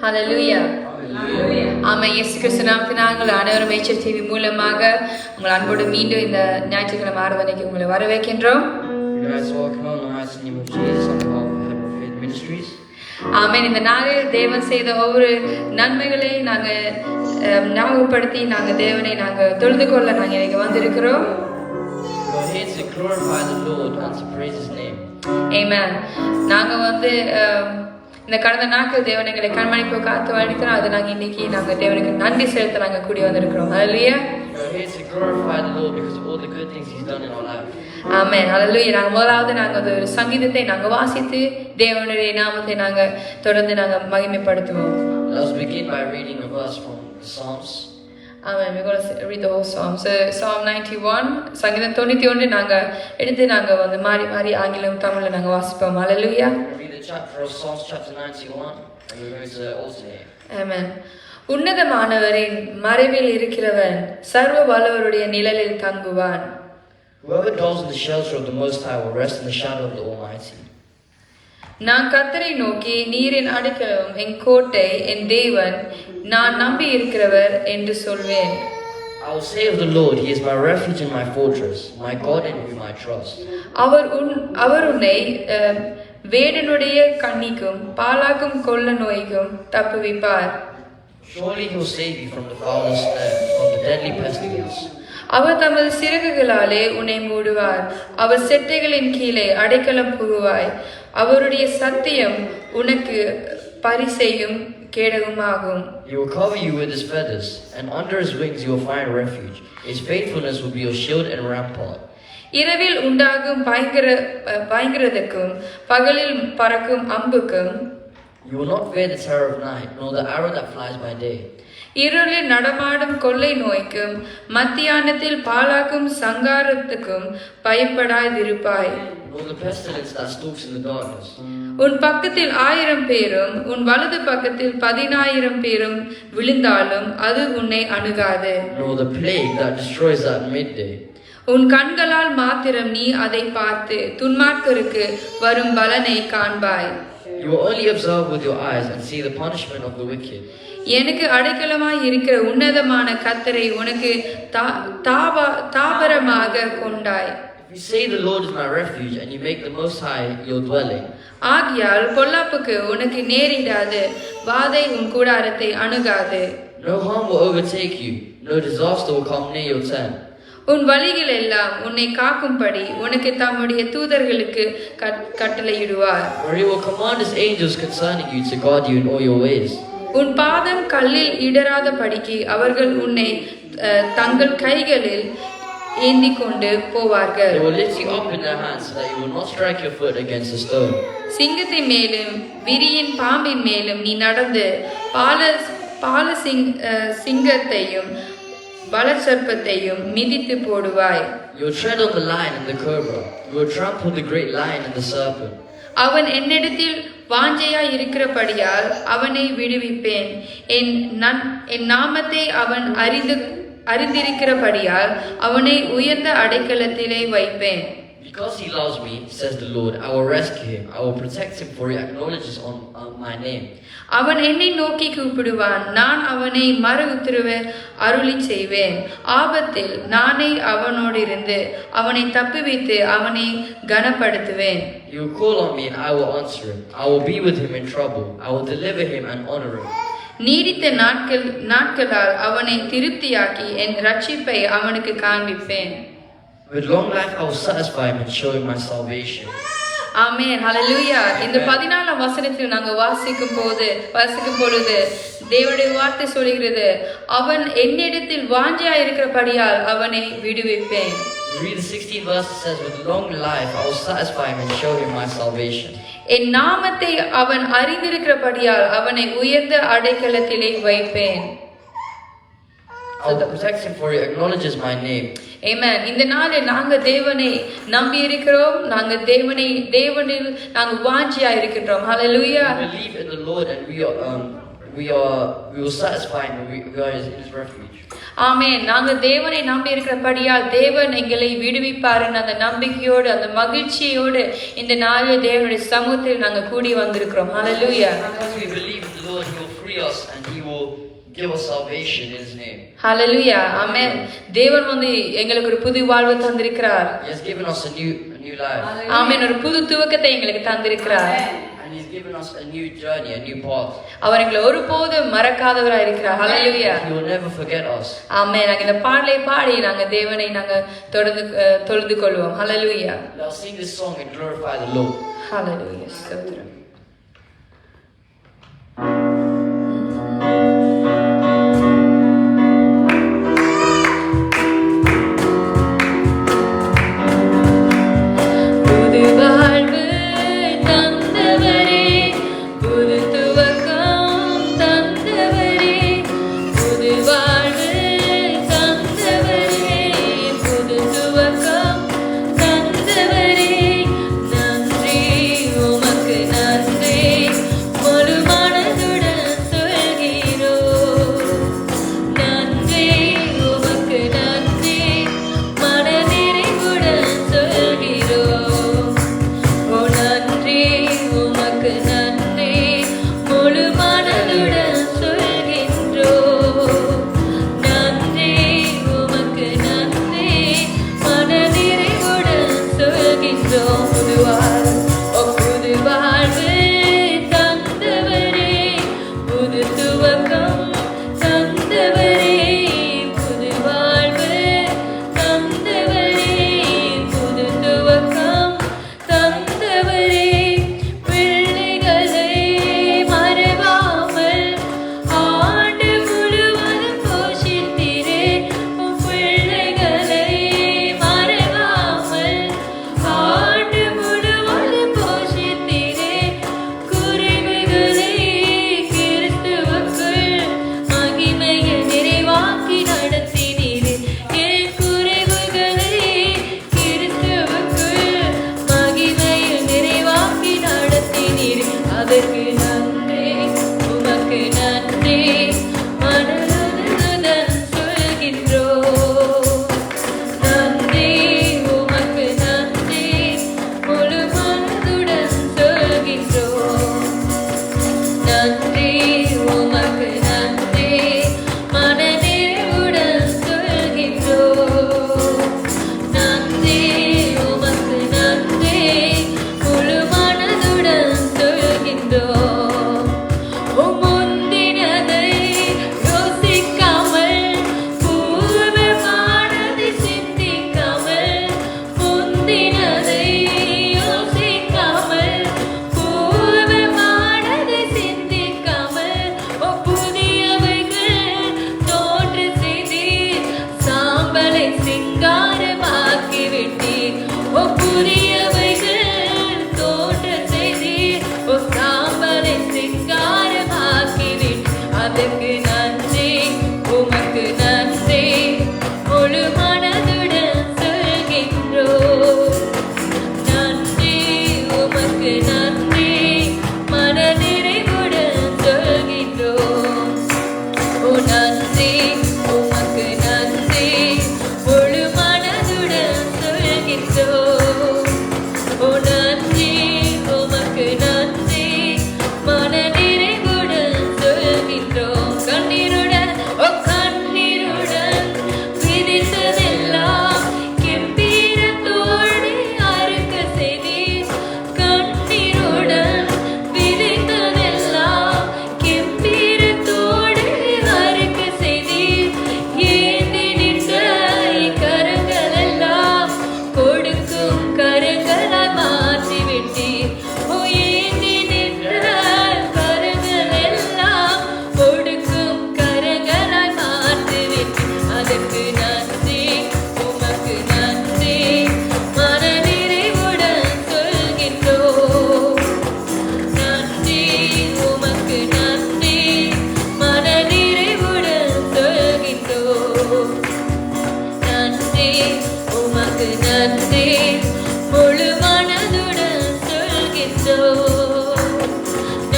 Hallelujah. ஆமாம், இயேசு கிறிஸ்து நாமத்தில் நாங்கள் அனைவரும் மேய்ச்சல் டிவி மூலமாக உங்கள் அன்போடு மீண்டும் இந்த ஞாயிற்றுக்கிழமை ஆராதனைக்கு உங்களை வரவேற்கின்றோம். ஆமென். இந்த நாளில் தேவன் செய்த ஒவ்வொரு நன்மைகளை நாங்கள் ஞாபகப்படுத்தி நாங்கள் தேவனை நாங்கள் தொழுது கொள்ள நாங்கள் இங்கே வந்திருக்கிறோம். ஆமென். நாங்கள் இந்த கடந்த நாட்கள் தேவன் எங்களை கண்மணிப்பு காத்து வழிக்கிறோம். அது நாங்கள் இன்னைக்கு நாங்கள் தேவனுக்கு நன்றி செலுத்த நாங்கள் கூடி வந்திருக்கிறோம். ஹல்லேலூயா. ஆமென். ஹல்லேலூயா. நாங்கள் முதலாவது நாங்கள் ஒரு சங்கீதத்தை நாங்கள் வாசித்து தேவனுடைய நாமத்தை நாங்கள் தொடர்ந்து நாங்கள் மகிமைப்படுத்துவோம். Let's begin by reading a verse from the Psalms. Amen. We're going to read the whole psalm. So Psalm 91, சங்கீதம் 91 நாங்கள் எடுத்து நாங்கள் வந்து மாறி மாறி ஆங்கிலம் தமிழில் நாங்கள் வாசிப்போம். ஹல்லேலூயா. Read the chapter of Psalms chapter 91 and we're going to alternate. Amen. உன்னதமானவரின் மறைவில் இருக்கிறவன் சர்வ வல்லவருடைய நிழலில் தங்குவான். Whoever dwells in the shelter of the Most High will rest in the shadow of the Almighty. நான் கர்த்தரை நோக்கி நீரின் அடைக்கலம் என் கோட்டை என் தேவன் நான் நம்பி இருக்கிறவர் என்று சொல்வேன். I will say of the Lord, He is my refuge and my fortress, my God in whom I trust. அவர் உன்னை வேடனுடைய கண்ணிக்கும் பாலாக்கும் கொள்ள நோய்க்கும் தப்புவிப்பார். Surely He will save you from the foulest from the deadly pestilence. அவர் தமது சிறகுகளாலே உன்னை மூடுவார். அவர் செட்டைகளின் கீழே அடைக்கலம் புகுவாய். அவருடைய சத்தியம் உனக்கு பரிசையும் கேடகமாகும். He will cover you with His feathers, and under His wings you will find refuge. His faithfulness will be your shield and rampart. இரவில் உண்டாகும் பயங்கரத்துக்கும் பகலில் பறக்கும் அம்புக்கும் You will not fear the terror of night, nor the arrow that flies by day. இருளில் நடமாடும் கொள்ளை நோய்க்கும் மத்தியானத்தில் பாலாக்கும் சங்காரத்துக்கும் பயப்படாதிருப்பாய். Nor the pestilence that stalks in the darkness. உன் பக்கத்தில் 1000 பேரும் உன் வலது பக்கத்தில் 10,000 பேரும் விழுந்தாலும் அது உன்னை அணுகாது. Nor the plague that destroys at midday. உன் கண்களால் மாத்திரம் நீ அதை பார்த்து துன்மார்க்கருக்கு வரும் பலனை காண்பாய். You will only observe with your eyes and see the punishment of the wicked. எனக்கு அடைக்கலமாய் இருக்கிற உன்னதமான கர்த்தரை உனக்கு தாபரமாக கொண்டாய். If you say the Lord is my refuge and you make the Most High your dwelling. ஆகியால் பொல்லாப்புக்கு உனக்கு நேரிடாது, வாதை உன் கூடாரத்தை அணுகாது. No harm will overtake you, no disaster will come near your tent. உன் வழிகள் எல்லாம் உன்னை காக்கும்படி உனக்கு தம்முடைய தூதர்களுக்கு கட்டளையிடுவார். For He will command His angels concerning you to guard you in all your ways. உன் பாதம் கல்லில் இடராதபடிக்கு அவர்கள் உன்னை தங்கள் கைகளில் ஏந்தி கொண்டு போவார்கள். They will lift you up in their hands so that you will not strike your foot against a stone. சிங்கத்தின் மேலும் விரியின் பாம்பின் மேலும் நீ நடந்து சிங்கத்தையும் வளர்சர்ப்பத்தையும் மிதித்து போடுவாய். You will tread on the lion and the cobra. You will trample the great lion and the serpent. அவன் என்னிடத்தில் வாஞ்சையாய் இருக்கிறபடியால் அவனை விடுவிப்பேன். என் நாமத்தை அவன் அறிந்திருக்கிறபடியால் அவனை உயர்ந்த அடைக்கலத்திலே வைப்பேன். Because He loves me, says the Lord, I will rescue him. I will protect him, for he acknowledges on my name. அவன் என்னை நோக்கி கூப்பிடுவான், நான் அவனை மறு உத்தரவு அருளி செய்வேன். ஆபத்தில் நானே அவனோடு இருந்து அவனை தப்புவித்து அவனை கனப்படுத்துவேன். He will call on me and I will answer him. I will be with him in trouble. I will deliver him and honor him. நீடித்த நாட்களால் அவனை திருப்தியாக்கி என் ரட்சிப்பை அவனுக்கு காண்பிப்பேன். With long life I will satisfy him and show him my salvation. ஆமென். ஹல்லேலூயா. இந்த 14ஆம் வசனத்தில் நாங்கள் வாசிக்கும் பொழுது தேவனுடைய வார்த்தை சொல்கிறது, அவன் என்னிடத்தில் வாஞ்சையாய் இருக்கிறபடியால் அவனை விடுவிப்பேன். Read the 16th verse. It says, with long life I will satisfy him and show him my salvation. என் நாமத்தை அவன் அறிந்திருக்கிறபடியால் அவனை உயர்ந்த அடைக்கலத்திலே வைப்பேன். I will protect him, for he acknowledges my name. Amen. இந்த நாளில் நாங்கள் தேவனை நம்பி இருக்கிறோம். நாங்கள் தேவனில் நாங்கள் வாஞ்சியா இருக்கின்றோம். Hallelujah. We believe in the Lord and we we will satisfy Him when we are in His refuge. ஆமென். நாங்க தேவனை நம்பி இருக்கிறபடியால் தேவன் எங்களை விடுவிப்பாருன்னு அந்த நம்பிக்கையோடு அந்த மகிழ்ச்சியோடு இந்த நாளில் தேவனுடைய சமூகத்தில் நாங்க கூடி வந்திருக்கிறோம். ஹalleluya. Because we believe in the Lord, He will free us and He will give us salvation in His name. ஹalleluya. ஆமென். தேவன் வந்து எங்களுக்கு ஒரு புது வாழ்வு தந்திருக்கிறார். He has given us a new life. ஆமென். ஒரு புது துவக்கத்தை எங்களுக்கு தந்திருக்கிறார். And He's given us a new journey, a new path. அவர் எங்களை ஒருபோதும் மறக்காதவராய் இருக்கிறார். ஹalleluya. He will never forget us. ஆமென். நாங்க இந்த பாடலை பாடி நாங்க தேவனை நாங்க தொழுது கொள்வோம். ஹalleluya. Let's sing this song and glorify the Lord. ஹalleluya. ஸ்தோத்திரம்.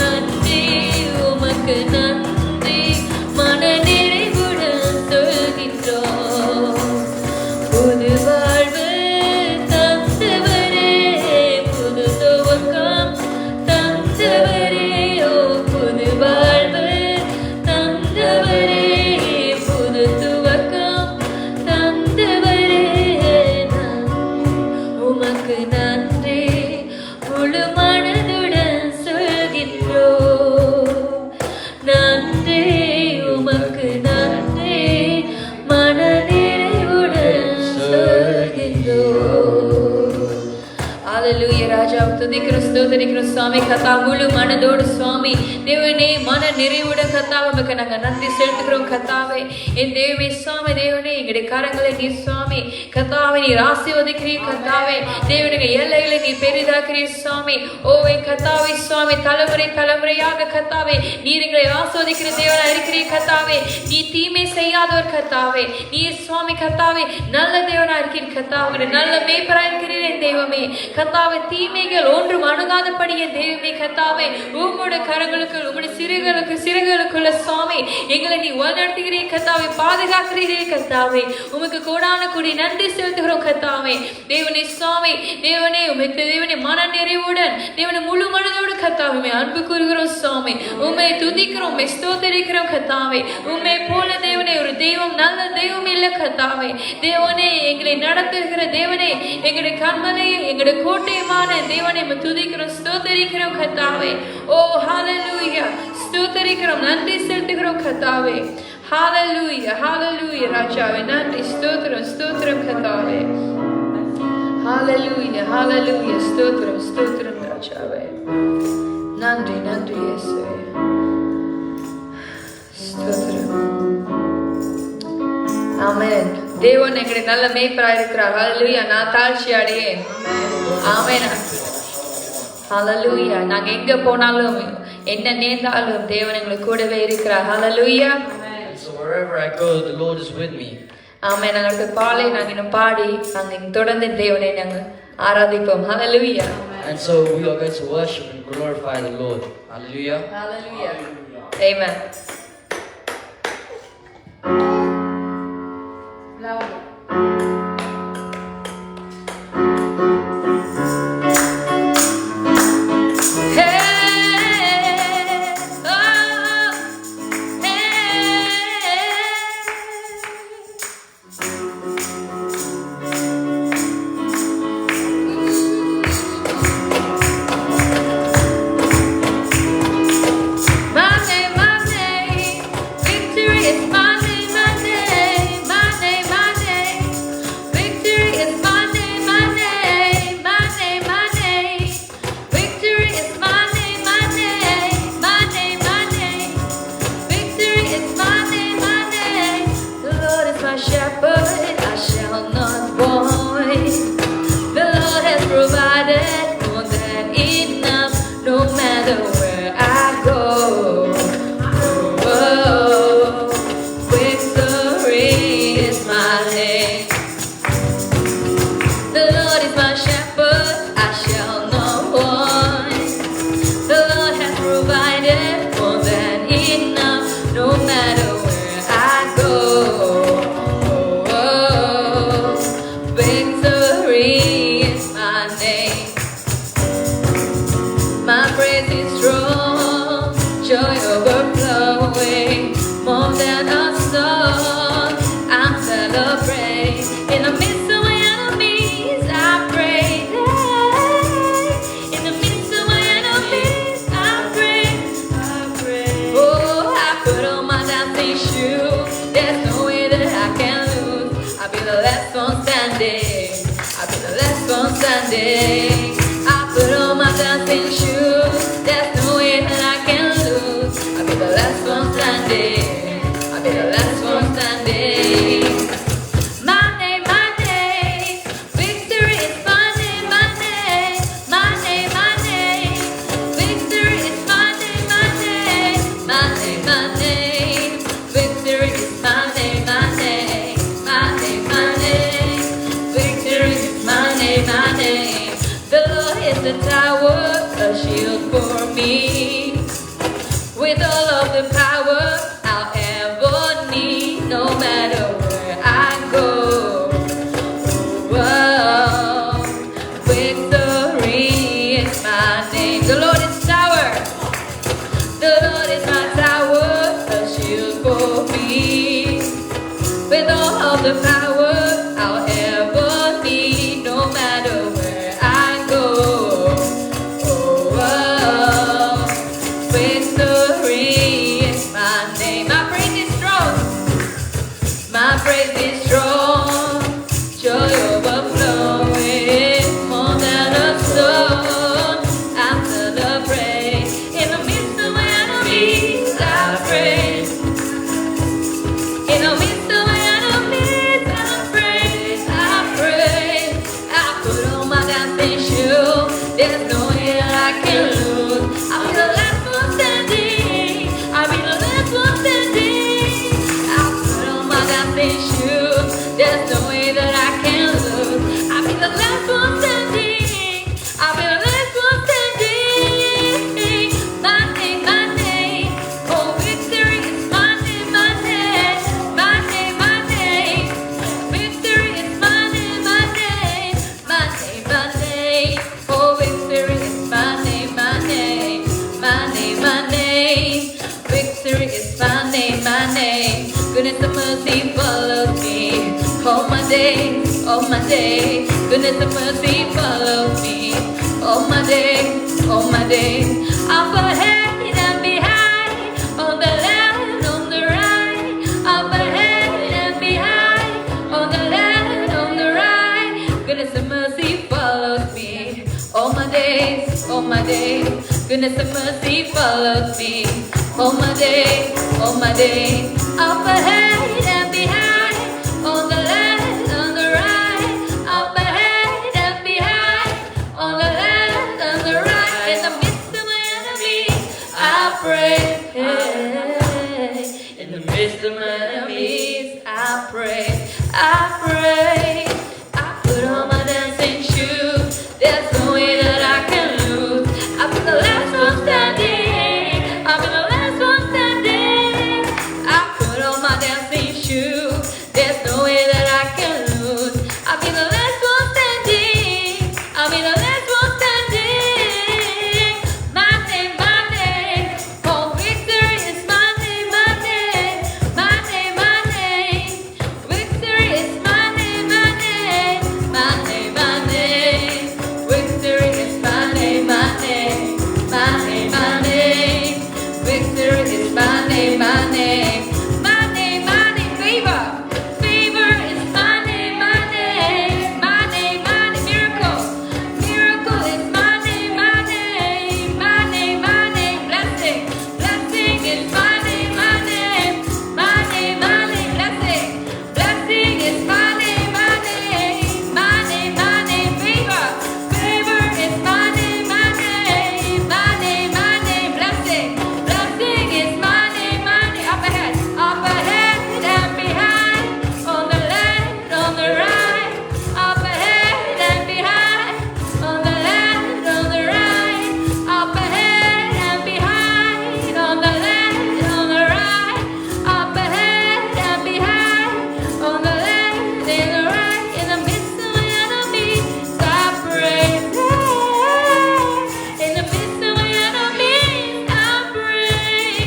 நன்றி உமக்கு நன்றி ஸ்தோத்திரிக்கிறோம் சுவாமி கத்தா முழு மனதோடு சுவாமி தேவனே மன நிறைவுடன் கத்தாவை உமக்கு நாங்கள் நன்றி செலுத்துகிறோம் கத்தாவை என் தேவமே சுவாமி தேவனே எங்களுடைய கரங்களை நீ சுவாமி கத்தாவை நீர் ஆசீர்வதிக்கிறீர் கத்தாவை தேவனுடைய எல்லைகளை நீ பெரிதாக்கிறீர் சுவாமி ஓ என் கத்தாவை சுவாமி தலைமுறை தலைமுறையாக கத்தாவை நீர் எங்களை ஆஸ்வதிக்கிற தேவனா இருக்கிறீர் கத்தாவே நீ தீமை செய்யாதவர் கத்தாவே நீ சுவாமி கத்தாவே நல்ல தேவனா இருக்கிறீர் கத்தாவே நல்ல மேய்ப்பரா இருக்கிறீர் என் தெய்வமே கத்தாவே தீமைகள் ஒன்றும் அணுகாதபடி என் தெய்வமே கத்தாவே உங்களுடைய கரங்களுக்கு உங்களுடைய சிறுகளுக்குள்ள சுவாமி எங்களை நீ வழிநடத்துகிறீர் கத்தாவே பாதுகாக்கிறீரே கத்தாவே உமக்கு கோடான கூடி நன்றி செலுத்துகிறோம் கத்தாவே தேவனே சுவாமி தேவனே உமக்கு தேவனே மன நிறைவுடன் தேவனை முழு மனதோடு கத்தாவே அன்பு கூறுகிறோம் சுவாமி உண்மை துதிக்கிறோம் உண்மை ஸ்தோத்திரிக்கிறோம் கத்தாவே உண்மை போல தேவனே ஒரு தெய்வம் நல்ல தெய்வம் இல்லை கத்தாவே தேவனே எங்களை நடத்துகிற தேவனே எங்களுடைய கண்மலையை எங்களுடைய கோட்டையமான தேவனை துதிக்கிறோம் ஸ்தோத்திரிக்கிறோம் கத்தாவே ஓ ஹalleluya ஸ்தோத்திரிக்கிறோம் நன்றி செலுத்துகிறோம் கத்தாவே ஹalleluya ஹalleluya ராஜாவே நன்றி ஸ்தோத்திரம் கத்தாவே ஹalleluya ஹalleluya ஸ்தோத்திரம் ராஜாவே நன்றி இயேசுவே ஸ்தோத்திரம் ஆமென் தேவன் எங்களுடைய நல்ல மேய்ப்பராய் இருக்கிறார் ஹalleluya நான் தாழ்ச்சி அடையேன் ஆமென் ஹalleluya நாங்க எங்க போனாலும் என்ன நேர்ந்தாலும் தேவன் எங்களுக்கு கூடவே இருக்கிறார் ஹalleluya So wherever I go, the Lord is with me. ஆமென் நாங்க பாலை நாங்க இன்னும் பாடி நாங்க தொடர்ந்து தேவனை நாங்க ஆராதிப்போம் ஹalleluya And so we are going to worship and glorify the Lord. Hallelujah. Hallelujah. Amen. Loud. my name. Victory is my name, my name. Goodness and mercy follow me all my days, all my days. Goodness and mercy follow me all my days, all my days. Up ahead and behind, on the left, on the right. Up ahead and behind, on the left, on the right. Goodness and mercy follows me all my days, all my days. Goodness and mercy follows me all my days, all my days. Up ahead and behind, on the left, on the right. Up ahead and behind, on the left, on the right. In the midst of my enemies, I pray. In the midst of my enemies, I pray. I pray. I put on my dancing shoes. There's no way that I can lose. I've been the last one standing. I've been the last one standing. I put on my dancing shoes. There's no way that I can lose. I've been the last one standing. I've been the last one standing. My name, my name. Oh, victory is my name, my name. My name, my name. Victory is my name, my name. My name, my name. Victory is my name, my name. My name, my name. Victory is my name, my name. My name, my name. Favor. Favor is my name, my name. My name, my name. Miracle. Miracle is my name, my name. My name, my name. Blessing. Blessing is my name, my name. My name, my name. Blessing. Blessing is my name, my name. My name, my name. Favor. Favor is my name, my name. My name, my name. Blessing. Blessing is my name, my name. Up ahead and behind. On the left, on the right. Up ahead and behind. On the left, on the right. Up ahead and behind. On the left, on the right. Up ahead and behind. On the left and the right. In the midst of my enemies, I pray. In the midst of my enemies, I pray.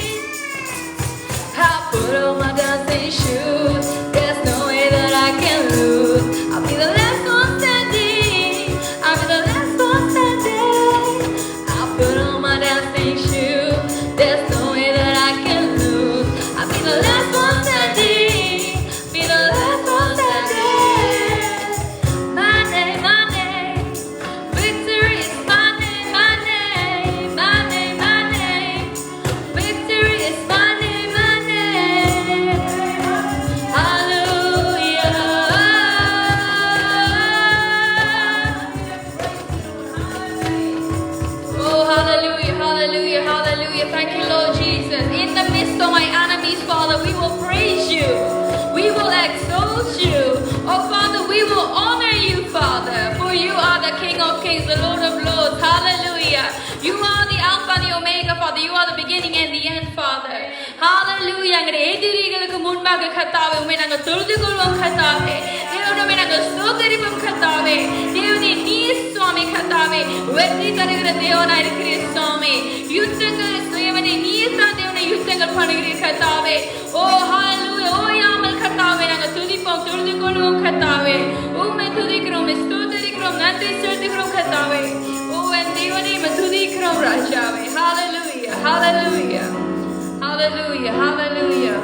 I put on my dancing shoes. There's no way that I can lose. I'll be the last one standing. I'll be the last one standing. I put on my dancing shoes. There's no way that I can lose. I'll be the last one standing. Be the last one standing. My name, my name. Victory is my name, my name. My name, my name. Victory is my name, my name. Hallelujah. Oh, hallelujah, hallelujah, hallelujah. Thank you, Lord Jesus. In the midst of my enemies, Father, we will praise you. We will exalt you. Oh, Father, we will honor you, Father. For you are the King of kings, the Lord of lords. Hallelujah. You are the Alpha and the Omega, Father. You are the beginning and the end, Father. Hallelujah. எங்களுடைய எதிரிகளுக்கு முன்பாக கர்த்தாவே உம்மை நாங்கள் தொழுது கொள்வோம் கர்த்தாவே. தேவனே நாங்கள் ஸ்தோத்திரிப்போம் கர்த்தாவே. தேவனே நீர் சுவாமி கர்த்தாவே வெற்றி தருகிற தேவனா இருக்கிறீர் சுவாமி. யுத்தங்கள் தேவனே நீர் தான் தேவனே யுத்தங்கள் பண்ணுகிறீர் கர்த்தாவே. ஓ ஹalleluya. ஓயாமல் கர்த்தாவே நாங்கள் துதிப்போம் தொழுது கொள்வோம் கர்த்தாவே. உம்மை துதிக்கிறோம், உம்மை ஸ்தோத்திரிக்கிறோம், நன்றி செலுத்துகிறோம் கர்த்தாவே. ஓ என் தேவனே உம்மை துதிக்கிறோம் ராஜாவே. ஹalleluya. Hallelujah. Hallelujah. Hallelujah.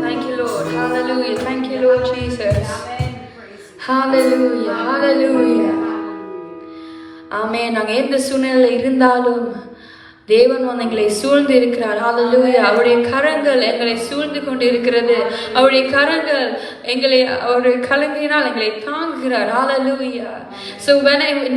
Thank you, Lord. Hallelujah. Thank you, Lord Jesus. Hallelujah. Hallelujah. Amen. நாங்கள் எந்த சூழ்நிலையில் இருந்தாலும் தேவன் வந்து எங்களை சூழ்ந்து இருக்கிறார். ஹalleluya. அவருடைய கரங்கள் எங்களை சூழ்ந்து கொண்டு இருக்கிறது. அவருடைய கரங்கள் எங்களை அவருடைய கலங்கினால் எங்களை தாங்குகிறார். Hallelujah. So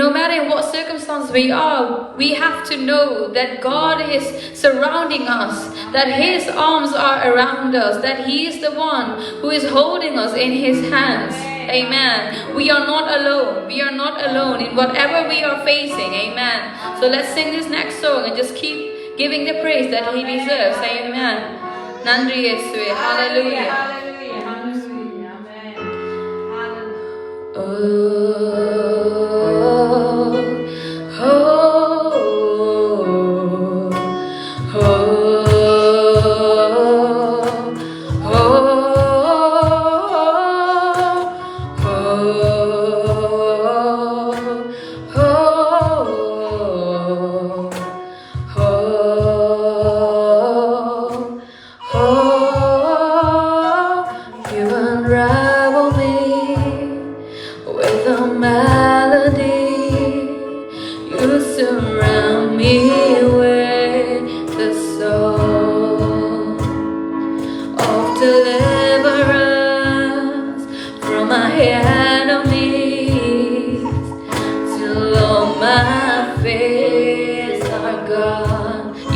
no matter in what circumstance we are, we have to know that God is surrounding us, that His arms are around us, that He is the one who is holding us in His hands. Amen. We are not alone. We are not alone in whatever we are facing. Amen. So let's sing this next song and just keep giving the praise that He deserves. Amen. Nandri Yesue. Hallelujah. Hallelujah. Hallelujah. Amen. Hallelujah. Oh, oh,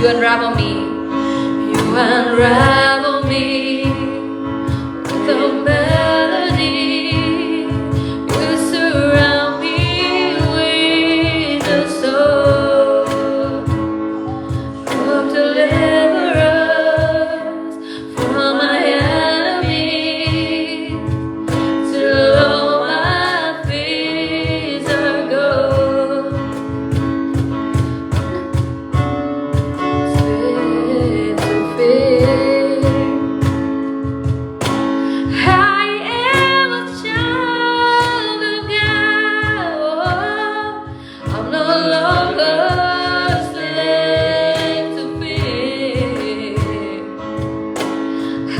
You unravel me. You unravel me with a melody. You surround me with a song of deliverance from my enemies, till all my fears are gone. Faith to faith. I am a child of God. I'm no longer a slave to fear. I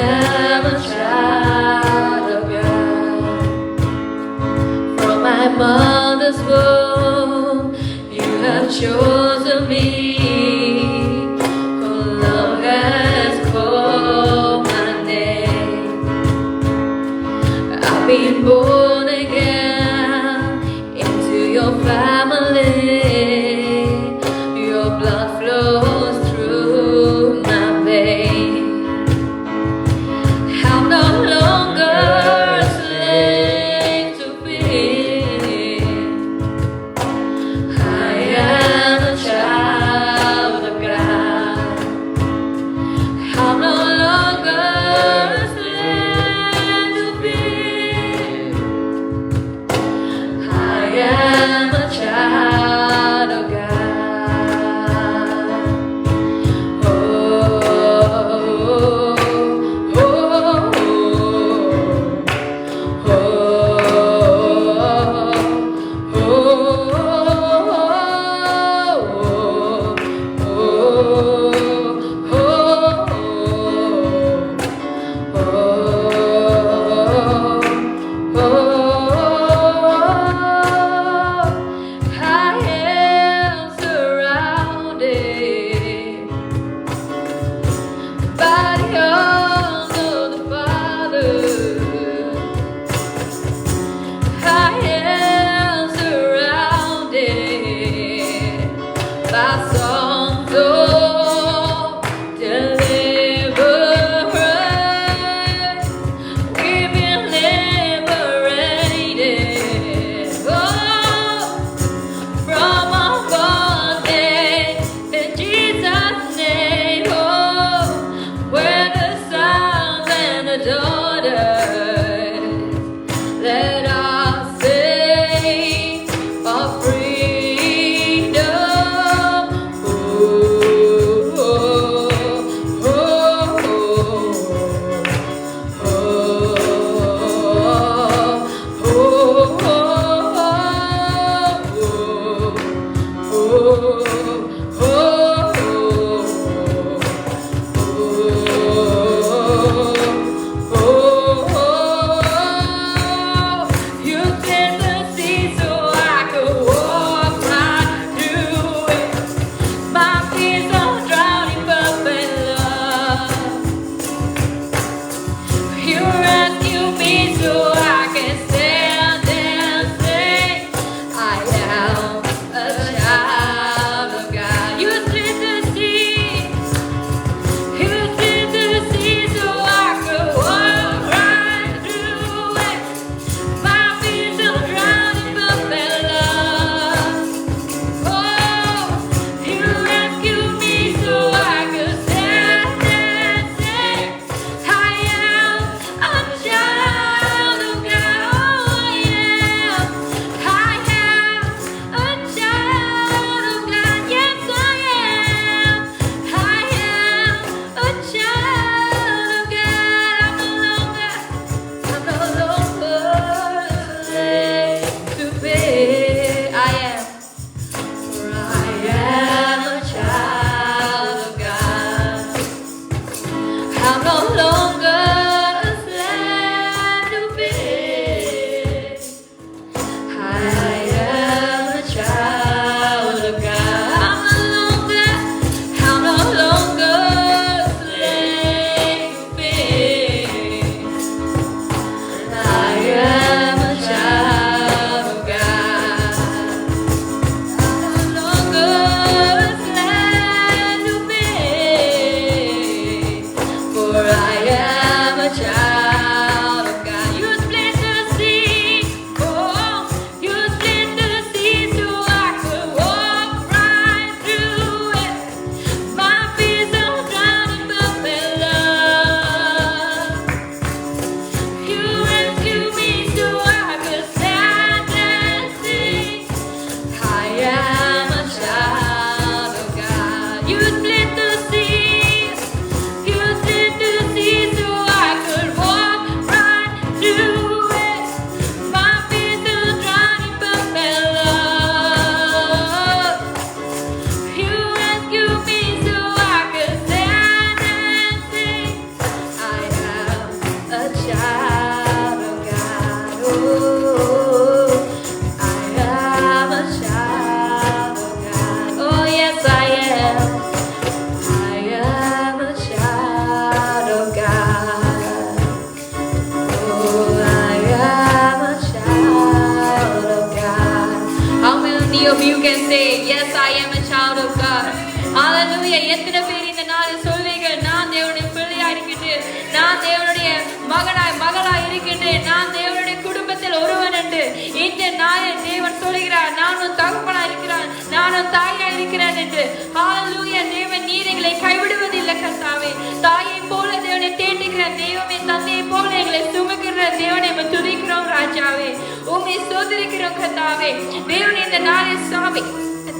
am a child of God. From my mother's womb, you have chosen me. For love has called my name. I've been born again into your family. Your blood flows through my veins. I'm no longer a slave to fear. I am a child of God. I'm no longer a slave to fear. I am a child of God. You split the seas. You split the seas so I could walk right through it. My fears are drowning, but my love. You rescued me so I could stand and sing. I am a child of God. Oh, I am a child of God. Oh, yes, I am. I am a child of God. Oh, I am a child of God. How many of you can say, yes, I am a child of God? Hallelujah. எத்தனை பேர் இந்த நாளில் சொல்வீர்கள், நான் தேவனுடைய பிள்ளையா இருக்கின்றேன், நான் தேவனுடைய மகளாய் இருக்கின்றேன், நான் தேவனுடைய குடும்பத்தில் ஒருவன் என்று. இந்த நாளில் தேவன் சொல்கிறார், நானும் தகப்பனா இருக்கிறான், நானும் தாயா இருக்கிறேன் என்று. ஹalleluya. தேவன் நீர் எங்களை கைவிடுவதில்லை கர்த்தாவே. தாயை போல தேவனை தேடுகிற தெய்வமே, தந்தையை போல எங்களை சுமக்கிற தேவனை துதிக்கிறோம் ராஜாவே. உம்மை ஸ்தோத்திரிக்கிறோம் கர்த்தாவே. தேவன் இந்த நாளில் சாமி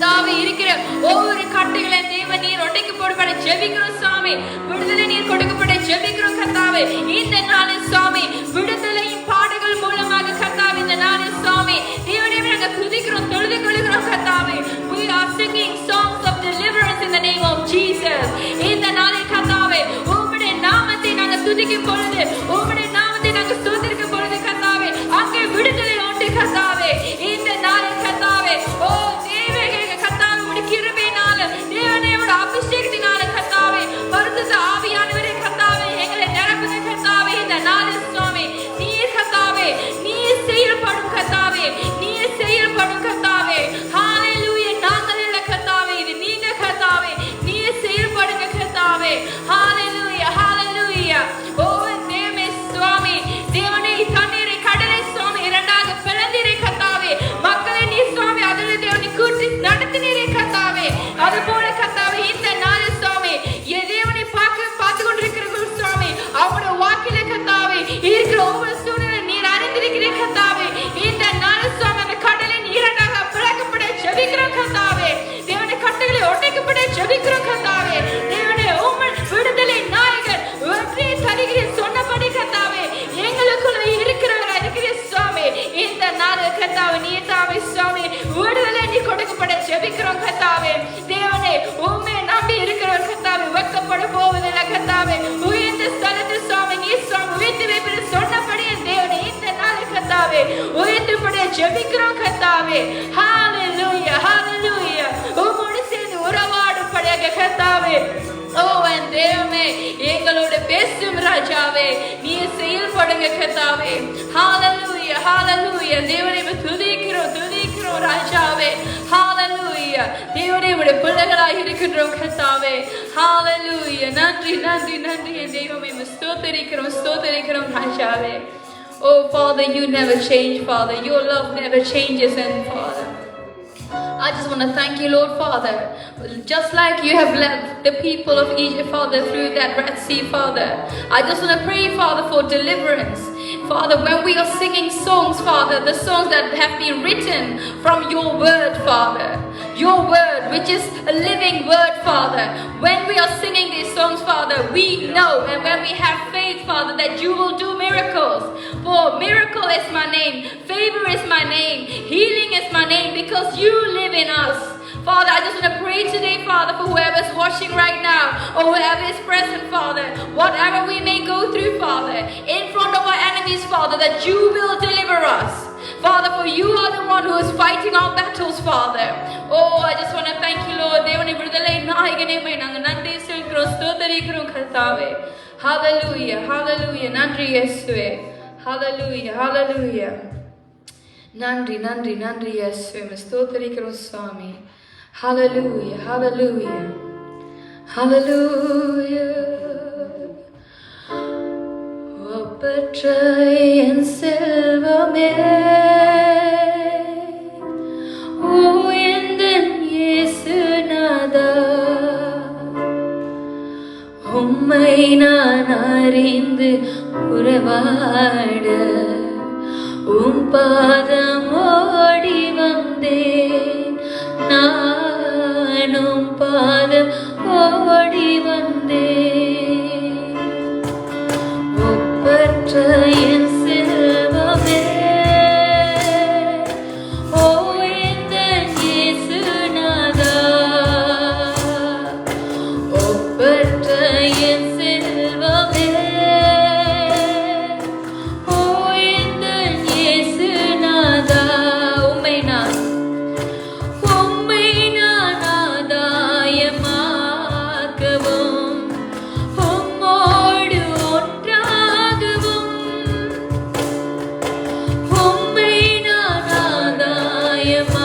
தாவே இருக்கிற ஒவ்வொரு கட்டுகளை தேவன் நீர் ஒட்டைக்கு போடுபட ஜெபிக்கிறோம் சாமி. விடுதலை நீர் கொடுக்கப்பட ஜெபிக்கிறோம் கர்த்தாவே. இந்த நாளில் சாமி விடுதலையின் பாடுகள் மூலமாக கர்த்தாவே இந்த நாளில் சாமி தேவனை நாங்கள் துதிக்கிறோம், தொழுது கொள்கிறோம் கர்த்தாவே. We are singing songs of deliverance in the name of Jesus. இந்த நாளில் கர்த்தாவே உம்முடைய நாமத்தை நாங்கள் துதிக்கும் பொழுது, உம்முடைய நாமத்தை நாங்கள் ஸ்தோத்திரிக்கும் பொழுது கர்த்தாவே அங்கே விடுதலை உண்டு கர்த்தாவே. இந்த நாளில் கர்த்தாவே ஓ கிருபையினால தேவனோட அபிஷேகத்தினால கர்த்தாவே பரிசுத்த ஆவியானவரே கர்த்தாவே எங்களை நிரப்புங்க கர்த்தாவே. இந்த நாளில் சுவாமி நீர் கர்த்தாவே நீர் செயல்படும் கர்த்தாவே, நீர் செயல்படும் கர்த்தாவே. ஹalleluya. நாங்கள் இல்ல கர்த்தாவே, இது நீங்க கர்த்தாவே, நீர் செயல்படுங்க கர்த்தாவே. ஹalleluya, ஹalleluya. ஓ தேவனே சுவாமி, தேவனே தண்ணீரை கடலை சுவாமி இரண்டாக பிளந்தீரே கர்த்தாவே. மக்களை நீர் சுவாமி அதில் தேவனை கூட்டி நடத்தினீரே கர்த்தாவே. அதுபோல கர்த்தாவே இந்த நாளில் சுவாமி தேவனை பார்த்து கொண்டிருக்கிறவர்கள் சுவாமி அவருடைய வாக்கிலே கர்த்தாவே இருக்கிற ஒவ்வொரு சூழ்நிலை நீர் அறிந்திருக்கிறே கர்த்தாவே. இந்த நாளில் சுவாமி அந்த கடலின் இரண்டாக பிளக்கப்பட ஜெபிக்கிறோம் கர்த்தாவே. தேவனுடைய கட்டுகளை ஒட்டைக்கப்பட ஜெபிக்கிறோம் கர்த்தாவே. தேவனே உம்முடைய விடுதலை நாயகர் வெற்றி தருகிற சொன்னபடி கர்த்தாவே எங்களுக்குள்ள இருக்கிறவராய் இருக்கிற சுவாமி. இந்த நாளில் கர்த்தாவே நீர் தாமே சுவாமி விடுதலை நீ கொடுக்கப்பட ஜெபிக்கிறோம் கர்த்தாவே. தேவனே உம்மை நம்பி இருக்கிறவர் கர்த்தாவே வெட்கப்பட போவதில்லை கர்த்தாவே. உயர்ந்த ஸ்தலத்தில் சுவாமி நீ சுவாமி உயர்த்தி வைப்பது சொன்னபடி தேவனே இந்த நாளில் கர்த்தாவே உயர்த்தப்பட ஜெபிக்கிறோம் கர்த்தாவே. ஹalleluya, ஹalleluya. உம்மோடு சேர்ந்து உறவாடும்படியாக கர்த்தாவே ஓ என் தேவமே எங்களோட பேசும் ராஜாவே நீர் செயல்படுங்க கர்த்தாவே. ஹalleluya, ஹalleluya. தேவனை துதிக்கிறோம் ராஜாவே. ஹalleluya. தேவனே உம்முடைய பிள்ளைகளாய் இருக்கின்றோம் கர்த்தாவே. ஹalleluya. நன்றி நன்றி நன்றி என் தெய்வமே ஸ்தோத்திரிக்கிறோம் ராஜாவே. Oh Father, you never change, Father. Your love never changes, and Father I just want to thank you, Lord Father. Just like you have led the people of Egypt, Father, through that Red Sea, Father. I just want to pray, Father, for deliverance. Father, when we are singing songs, Father, the songs that have been written from your word, Father, your word, which is a living word, Father. When we are singing these songs, Father, we know, and when we have faith, Father, that you will do miracles. For miracle is my name, favor is my name, healing is my name, because you live in us. Father, I just want to pray today, Father, for whoever is watching right now or whoever is present, Father, whatever we may go through, Father, in front of our enemies, Father, that you will deliver us. Father, for you are the one who is fighting our battles, Father. Oh, I just want to thank you, Lord. தேவனை விடுதலை நாயகனே நாங்கள் நன்றி சொல்கிறோம், ஸ்தோத்திரிக்கிறோம் கர்த்தாவே. Hallelujah, hallelujah. நன்றி இயேசுவே. Hallelujah, hallelujah. நன்றி நன்றி நன்றி இயேசுவே, ஸ்தோத்திரிக்கிறோம் சுவாமி. Hallelujah, hallelujah, hallelujah. ஒப்பற்ற என் செல்வமே, ஓ எந்தன் இயேசுநாதா, உம்மை நான் அறிந்து உறவாட பாதம் ஓடி வந்தேன், நானும் பாதம் ஓடி வந்தேன். ஒப்பற்ற என் செல்வமே, ஓ எந்தன் இயேசுநாதா. ஒப்பற்ற என் செல்வமே, ஓ எந்தன் இயேசுநாதா. உம்மை நான் ஆதாயமாக்கவும், உம்மோடு ஒன்றாகவும். உம்மை நான் ஆதாயமாக்கவும்,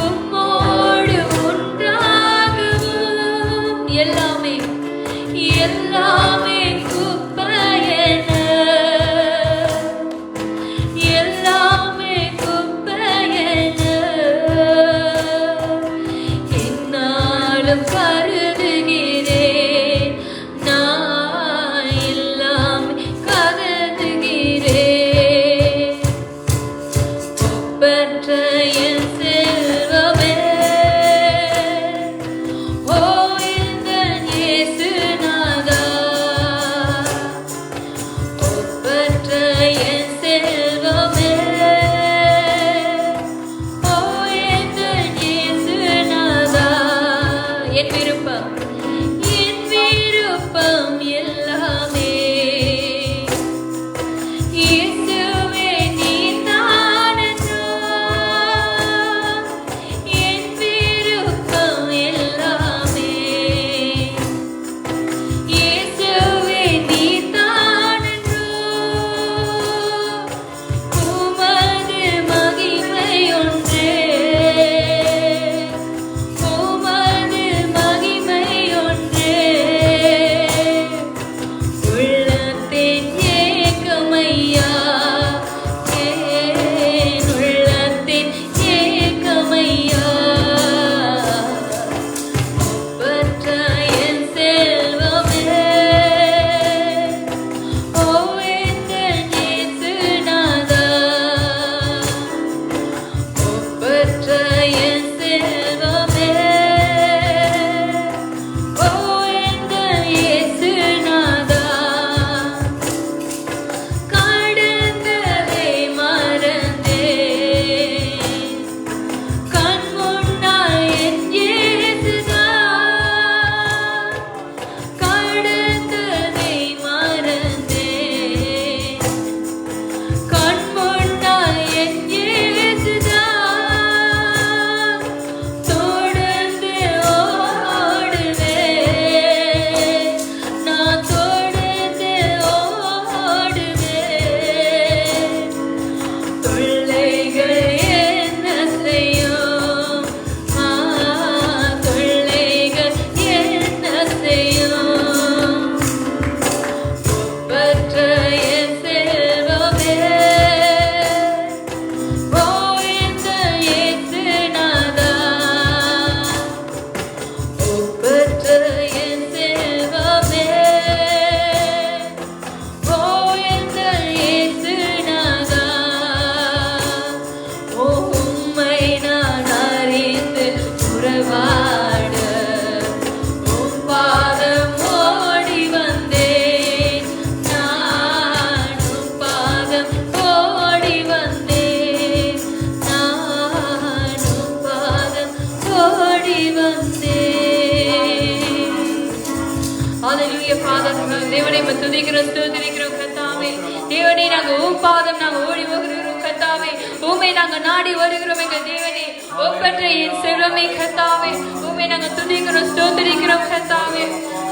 உம்மோடு ஒன்றாகவும். எல்லாமே எல்லாமே குப்பையென, எல்லாமே குப்பையென என்னாலும் கருதுகிறேன். நான் எல்லாமே கருதுகிறேன். ஒப்பற்ற என் செல்வமே, ஓ எந்தன் இயேசுநாதா. ஒப்பற்ற என் செல்வமே, ஓ எந்தன் இயேசுநாதா. என் விருப்பம் எல்லாமே இயேசுவே நீர்தானன்றோ. என் விருப்பம் எல்லாமே இயேசுவே நீர்தானன்றோ. உமது மகிமை ஒன்றே, உமது மகிமை ஒன்றே உள்ளத்தின் ஏக்கமையா, என் உள்ளத்தின் ஏக்கமையா. ஒப்பற்ற என் செல்வமே, ஓ எந்தன் இயேசுநாதா. ஒப்பற்ற என் செல்வமே, ஓ எந்தன் இயேசுநாதா. கடந்ததை மறந்தேன், கண் முன்னால் என் இயேசுதான். கடந்ததை மறந்தேன், கண் முன்னால் என் இயேசுதான். தொடர்ந்து ஓடுவேன், நான் தொடர்ந்து ஓடுவேன். தொல்லைகள் என்ன செய்யும், தொல்லைகள் என்ன செய்யும். ஒப்பற்ற என் செல்வமே, ஓ எந்தன் இயேசுநாதா. ஒப்பற்ற என் செல்வமே, ஓ எந்தன் இயேசுநாதா. உம்மை நான் அறிந்து உறவாட, உம் பாதம் ஓடி வந்தேன். நான் உம் பாதம் ஓடி வந்தேன். நான் உம் பாதம் ஓடி வந்தேன். ஹalleluya. ஃபாதர் தேவனை துதிக்கிறோம், ஸ்தோத்திரிக்கிறோம் கர்த்தாவே. தேவனே நாங்க உம் பாதம் நாங்க ஓடி வருகிறோம் கர்த்தாவே. உம்மை நாங்க நாடி வருகிறோம் எங்கள் தேவனே. ஒப்பற்ற என் செல்வமே கர்த்தாவே, உம்மை நாங்க துதிக்கிறோம், ஸ்தோத்திரிக்கிறோம் கர்த்தாவே.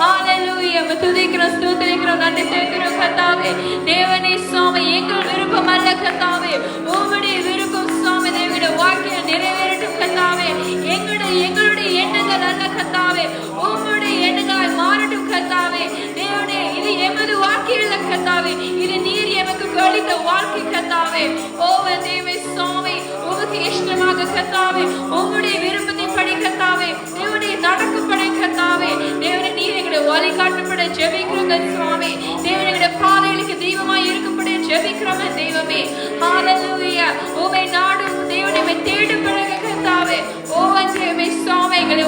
ஹalleluya. துதிக்கிறோம், ஸ்தோத்திரிக்கிறோம், நன்றி செலுத்துகிறோம் கர்த்தாவே. தேவனே சுவாமி, எங்கள் விருப்பம் அல்ல கர்த்தாவே, உம்முடைய விருப்பம் சுவாமி. தேவனுடைய வாழ்க்கையை நிறைவேறட்டும் கர்த்தாவே. எங்களுடைய எண்ணங்கள் அல்ல கர்த்தாவே, உம்முடைய எண்ணங்களாய் மாறட்டும் கர்த்தாவே. தேவனே, இது எமது வாழ்க்கை அல்ல கர்த்தாவே, இது நீர் எமக்கு அளித்த வாழ்க்கை கர்த்தாவே. ஓ தேவனே சுவாமி, உமக்கு இஷ்டமாக கர்த்தாவே, உம்முடைய விருப்பத்தை படி கர்த்தாவே. தேவனே நடக்கப்படை கர்த்தாவே. தேவனே நீர் எங்களை வழிகாட்டப்பட ஜெபிக்கிறோம் சுவாமி. தேவனே எங்களுடைய பாதைகளுக்கு தெய்வமாய் இருக்கப்பட ஜெபிக்கிறோம் தெய்வமே. ஹalleluya. உம்மை நாடும் தேவனே, உம்மை தேடும் கர்த்தாவே. ஓ தேவனே சுவாமி, எங்களை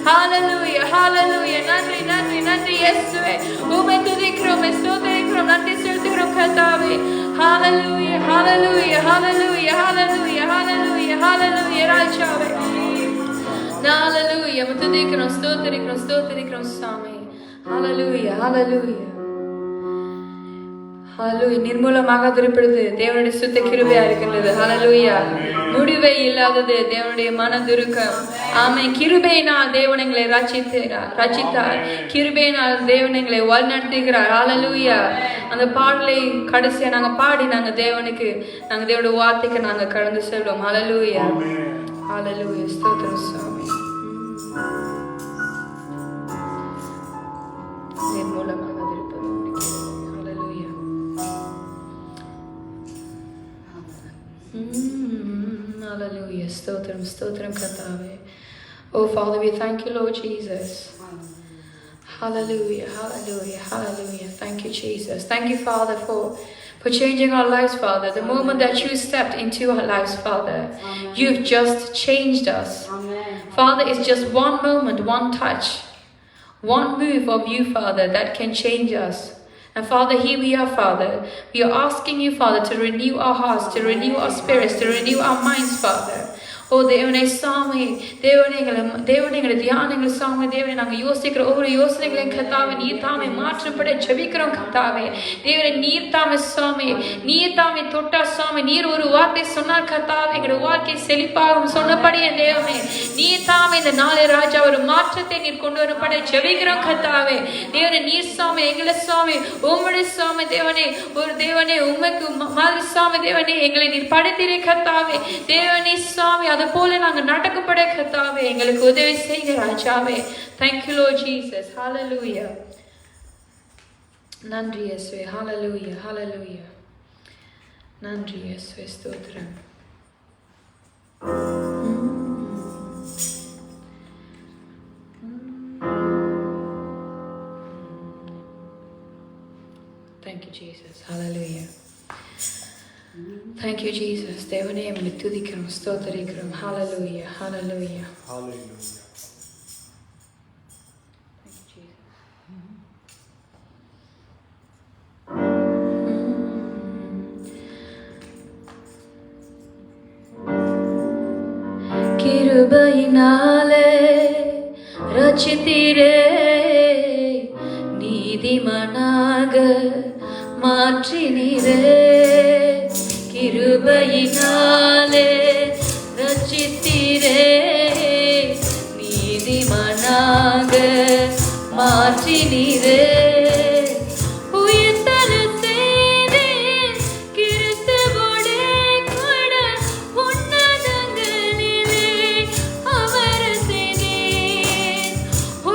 Hallelujah, hallelujah. நன்றி நன்றி நன்றி இயேசுவே. உம்மை துதிக்கிறோம், ஸ்தோத்திரிக்கிறோம், நன்றி செலுத்துகிறோம் கர்த்தாவே. Hallelujah, hallelujah, hallelujah, hallelujah, hallelujah, hallelujah, ராஜாவே. Hallelujah, உம்மை துதிக்கிறோம், ஸ்தோத்திரிக்கிறோம், ஸ்தோத்திரிக்கிறோம் சாமி. Hallelujah, hallelujah. Hallelujah. நிர்மூலமாக திருப்பிடுது தேவனுடைய சுத்த கிருபையா இருக்கின்றது. Hallelujah. முடிவே இல்லாதது தேவனுடைய மனதுருக்கம். ஆமென். கிருபையினால் தேவன் எங்களை ரட்சித்தார். கிருபையினால் தேவன் எங்களை வழிநடத்துகிறார். Hallelujah. அந்த பாடலை கடைசியா நாங்க பாடி நாங்க தேவனுடைய வார்த்தைக்கு நாங்க கடந்து செல்வோம். Hallelujah. Hallelujah. ஸ்தோத்திரம் சாமி. நிர்மூலமாக திருப்பது. Hallelujah. Hallelujah. Stotram, stotram katave. Oh Father, we thank you, Lord Jesus. Hallelujah, hallelujah, hallelujah. Thank you, Jesus. Thank you, Father, for changing our lives, Father. The moment that you stepped into our lives, Father, you've just changed us. Father, it's just one moment, one touch, one move of you, Father, that can change us. And Father, here we are, Father. We are asking you, Father, to renew our hearts, to renew our spirits, to renew our minds, Father. Oh, தேவனே சாமி, தேவனைகளை தியானங்கள் சாமி, தேவனை நாங்கள் யோசிக்கிற ஒவ்வொரு யோசனைகளையும் கர்த்தாவே நீர் தாமே மாற்றப்பட ஜெபிக்கிறோம் கர்த்தாவே. தேவனை நீர் தாமே சாமி, நீர் தாமே தொட்டா சாமி, நீர் ஒரு வார்த்தை சொன்னால் கர்த்தாவே எங்களுடைய வாழ்க்கை செழிப்பாகும் சொன்னபடியே தேவனே நீர் தாமே இந்த நாளை ராஜா ஒரு மாற்றத்தை நீர் கொண்டு வரப்பட ஜெபிக்கிறோம் கர்த்தாவே. தேவனை நீர் சாமி, எங்களை சாமி, உம்முடைய சாமி தேவனே, ஒரு தேவனே உண்மைக்கு மாதிரி சாமி தேவனே எங்களை நீர் படைத்தீரே கர்த்தாவே. தேவனே சாமி, அது போல நாங்கள் நடக்கப்பட கர்த்தாவே எங்களுக்கு உதவி செய்கிற ராஜாவே. Thank you, Lord Jesus. Hallelujah. நன்றி இயேசுவே. Hallelujah, hallelujah. நன்றி இயேசுவே. ஸ்தோத்திரம். Thank you, Jesus. Hallelujah. Thank you, Jesus. தேவனே உம்மை துதிக்கிறோம், ஸ்தோத்திரிக்கிறோம். Hallelujah, hallelujah. Hallelujah. Thank you, Jesus. கிருபையினாலே ரட்சித்தீரே, நீதிமானாக மாற்றினீரே. கிருபையினாலே ரட்சித்தீரே, நீதிமானாக மாற்றினீரே. உயிர்த்தெழ செய்தீர், கிறிஸ்துவோடே கூட உன்னதங்களிலே அமர செய்தீர்.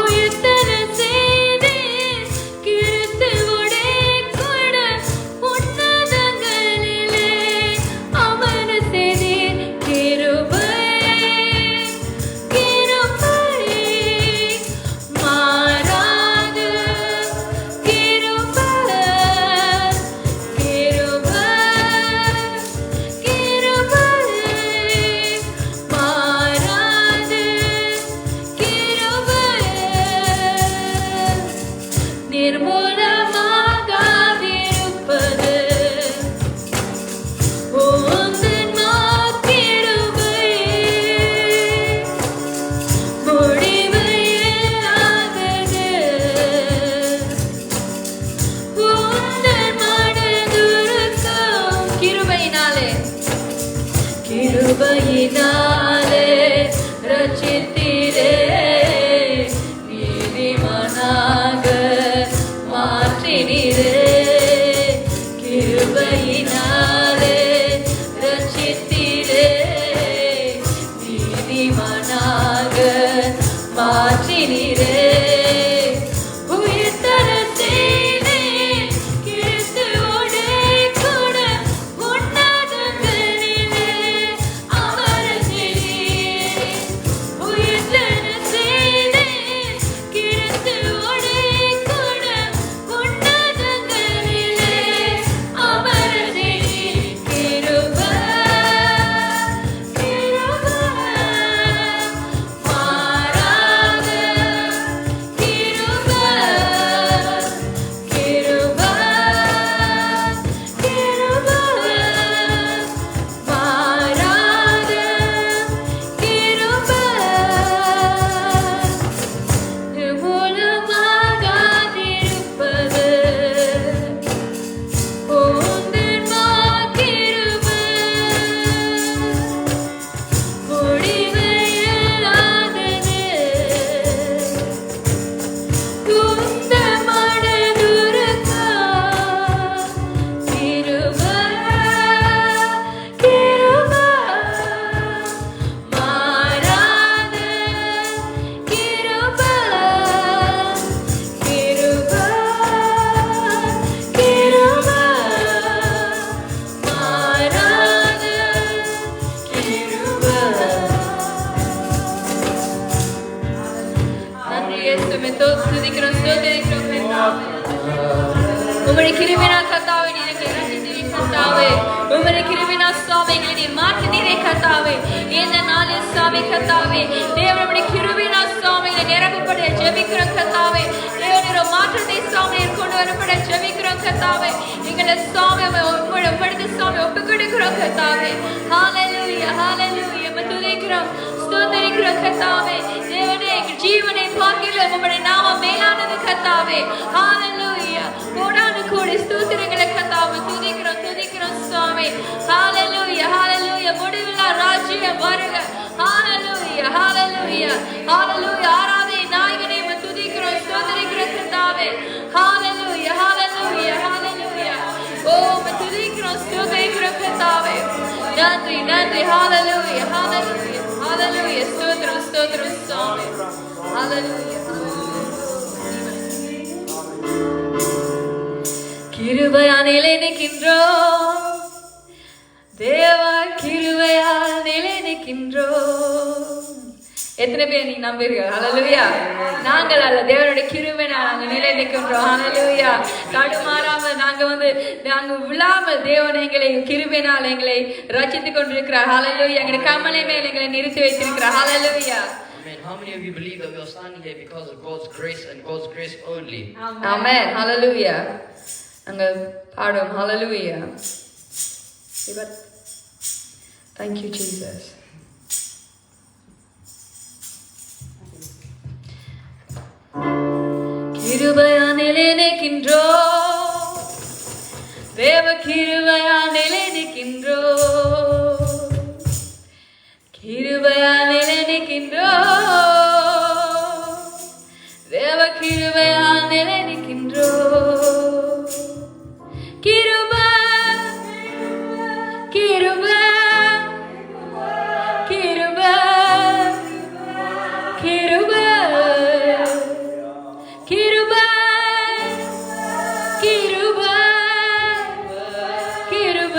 உயிர்த்தெழ செய்தீர், கிறிஸ்துவோடே கூட உன்னதங்களிலே அமர செய்தீர். கிருபை மாறாது, கிருபை மாறாது, கிருபை நிர்மூலமாகாதிருப்பது உந்தன் கிருபை. முடிவு இல்லாதது உந்தன் மனதுருக்கம். கிருபையினாலே ரட்சித்தீரே, நீதிமானாக மாற்றினீரே. கிருபையினாலே ரட்சித்தீரே, நீதிமானாக மாற்றினீரே. உயிர்த்தெழ செய்தீர், கிறிஸ்துவோடே கூட உன்னதங்களிலே அமர செய்தீர். கிருபையினா கர்த்தாவே நீர் எங்களை ரட்சித்தீரே கர்த்தாவே. உம்முடைய கிருபையினா சுவாமி எங்களை நீர் மாற்றினீரே கர்த்தாவே. இந்த நாளில் சுவாமி கர்த்தாவே தேவனுடைய கிருபையினா சுவாமி எங்களை நிரப்பப்பட ஜெபிக்கிறோம் கர்த்தாவே. தேவனுடைய மாற்றத்தை சுவாமி கொண்டு வரப்பட ஜெபிக்கிறோம் கர்த்தாவே. எங்களை சுவாமி உம்முடைய சுவாமி ஒப்புக் கொடுக்கிறோம் கர்த்தாவே. ஹalleluya ஹalleluya துதிக்கிறோம் ஸ்தோத்திரிக்கிறோம் கர்த்தாவே. தேவனே எங்கள் ஜீவனை பார்க்கிறோம் உம்முடைய நாமம் மேலானது கர்த்தாவே. ஹalleluya கோடான கோடி ஸ்தோத்திரங்களை கர்த்தாவே துதிக்கிறோம் சுவாமி. ஹalleluya ஹalleluya முடிவில்லா ராஜ்யம் வருக. ஹalleluya ஹalleluya ஹalleluya ஆராதனை நாயகனே துதிக்கிறோம் ஸ்தோத்திரிக்கிறோம் கர்த்தாவே. ஹalleluya ஹalleluya ஹalleluya ஓ துதிக்கிறோம் ஸ்தோத்திரிக்கிறோம் கர்த்தாவே. நன்றி நன்றி ஹalleluya ஹalleluya ஹalleluya ஸ்தோத்திரம் சுவாமி. ஹalleluya கிருபையால் நிலை நிற்கின்றோம் தேவா, கிருபையால் நிலை நிற்கின்றோம். எத்தனை பேர் நீ நம்புறீங்க? ஹalleluya. நாங்கள் அல்ல, தேவனுடைய கிருபையால் நாங்கள் நிலை நிற்கின்றோம். ஹalleluya. தடுமாறாமல் நாங்கள் விழாமல் தேவன் எங்களை கிருபையினால் எங்களை ரட்சித்துக் கொண்டிருக்கிறார். ஹalleluya. எங்களுடைய கமலை மேல் எங்களை நிறுத்தி வைத்திருக்கிறார். ஹalleluya. Amen. How many of you believe that we are standing here because of God's grace and God's grace only? Amen. Hallelujah. நாங்கள் பாடும் hallelujah. Thank you Jesus. கிருபையால் நிலை நிற்கின்றோம் தேவ, கிருபையால் நிலை நிற்கின்றோம். கிருபையால் நிலை நிற்கின்றோம் தேவ, கிருபையால் நிலை நிற்கின்றோம். கிருபை கிருபை கிருபை கிருபை கிருபை கிருபை கிருபை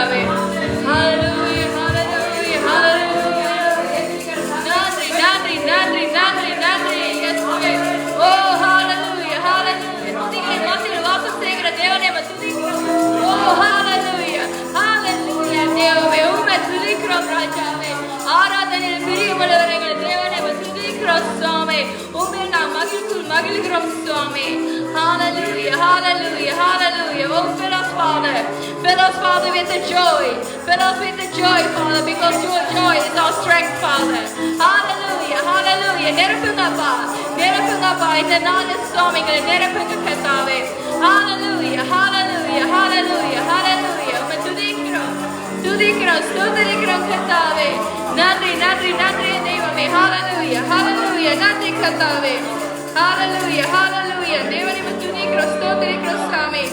ராஜாவே. Hallelujah, hallelujah, hallelujah. நன்றி, நன்றி, நன்றி, நன்றி, நன்றி. இயேசுவே. Oh, hallelujah, hallelujah. துதிகளின் மத்தியில் வாசம் செய்கிற தேவனே, உம்மை துதிக்கிறோம். Oh, hallelujah, hallelujah. தேவனே, உம்மை துதிக்கிறோம் ராஜாவே. ஆராதனையில் பிரியமுள்ளவர் எங்கள் தேவனே, உம்மை துதிக்கிறோம் சுவாமி. உம்மில் நாம் மகிழ்கிறோம் சுவாமி. Hallelujah, hallelujah, hallelujah. Oh, fill us, Father. Fill us, Father, with the joy. Fill us with the joy, Father, because your joy is our strength, Father. Hallelujah, hallelujah. நிரப்புங்கப்பா, நிரப்புங்கப்பா. இந்த நாள் சுவாமிகளை நிரப்புங்க கர்த்தாவே. Hallelujah, hallelujah, hallelujah, hallelujah. உம்மை துதிக்கிறோம், துதிக்கிறோம், ஸ்தோத்திரிக்கிறோம் கர்த்தாவே. நன்றி, நன்றி, நன்றி தெய்வமே. Hallelujah, hallelujah. நன்றி கர்த்தாவே. Hallelujah, hallelujah. தேவனை துதிக்கிறோம், ஸ்தோத்திரிக்கிறோம் சாமி.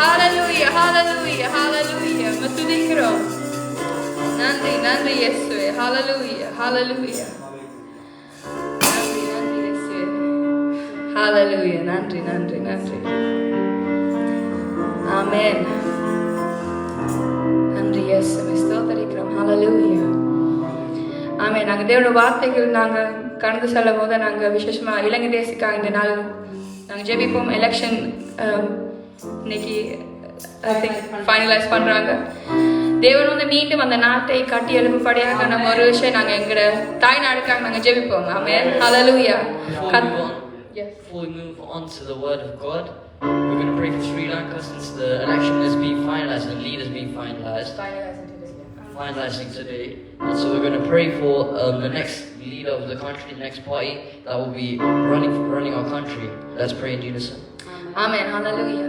Hallelujah, hallelujah, hallelujah. துதிக்கிறோம். நன்றி, நன்றி இயேசுவே. Hallelujah, hallelujah. நன்றி, நன்றி இயேசுவே. Hallelujah. நன்றி, நன்றி, நன்றி. ஆமென். நன்றி இயேசுவே. ஸ்தோத்திரிக்கிறோம். Hallelujah. ஆமென். நாங்கள் தேவனுடைய வார்த்தைகள் நாங்கள் கடந்து செல்லும் போது நாங்கள் விசேஷமாக இலங்கை தேசிக்காக இந்த நாள் நாங்கள் ஜெபிப்போம். எலெக்ஷன் இன்னைக்கு ஐ திங்க் ஃபைனலைஸ் பண்ணுறாங்க. தேவன் வந்து மீண்டும் அந்த நாட்டை கட்டி எழுப்பும்படியாக நம்ம ஒரு விஷயம் நாங்கள் எங்களோட தாய்நாடுக்காக நாங்கள் ஜெபிப்போம். ஆமென். ஹல்லேலூயா. Before we move on to the word of God, we're going to pray for Sri Lanka since the election is being finalized and the leaders being finalizing today. And so we're going to pray for the next leader of the country, the next party that will be running our country. Let's pray in unison. Amen. Hallelujah.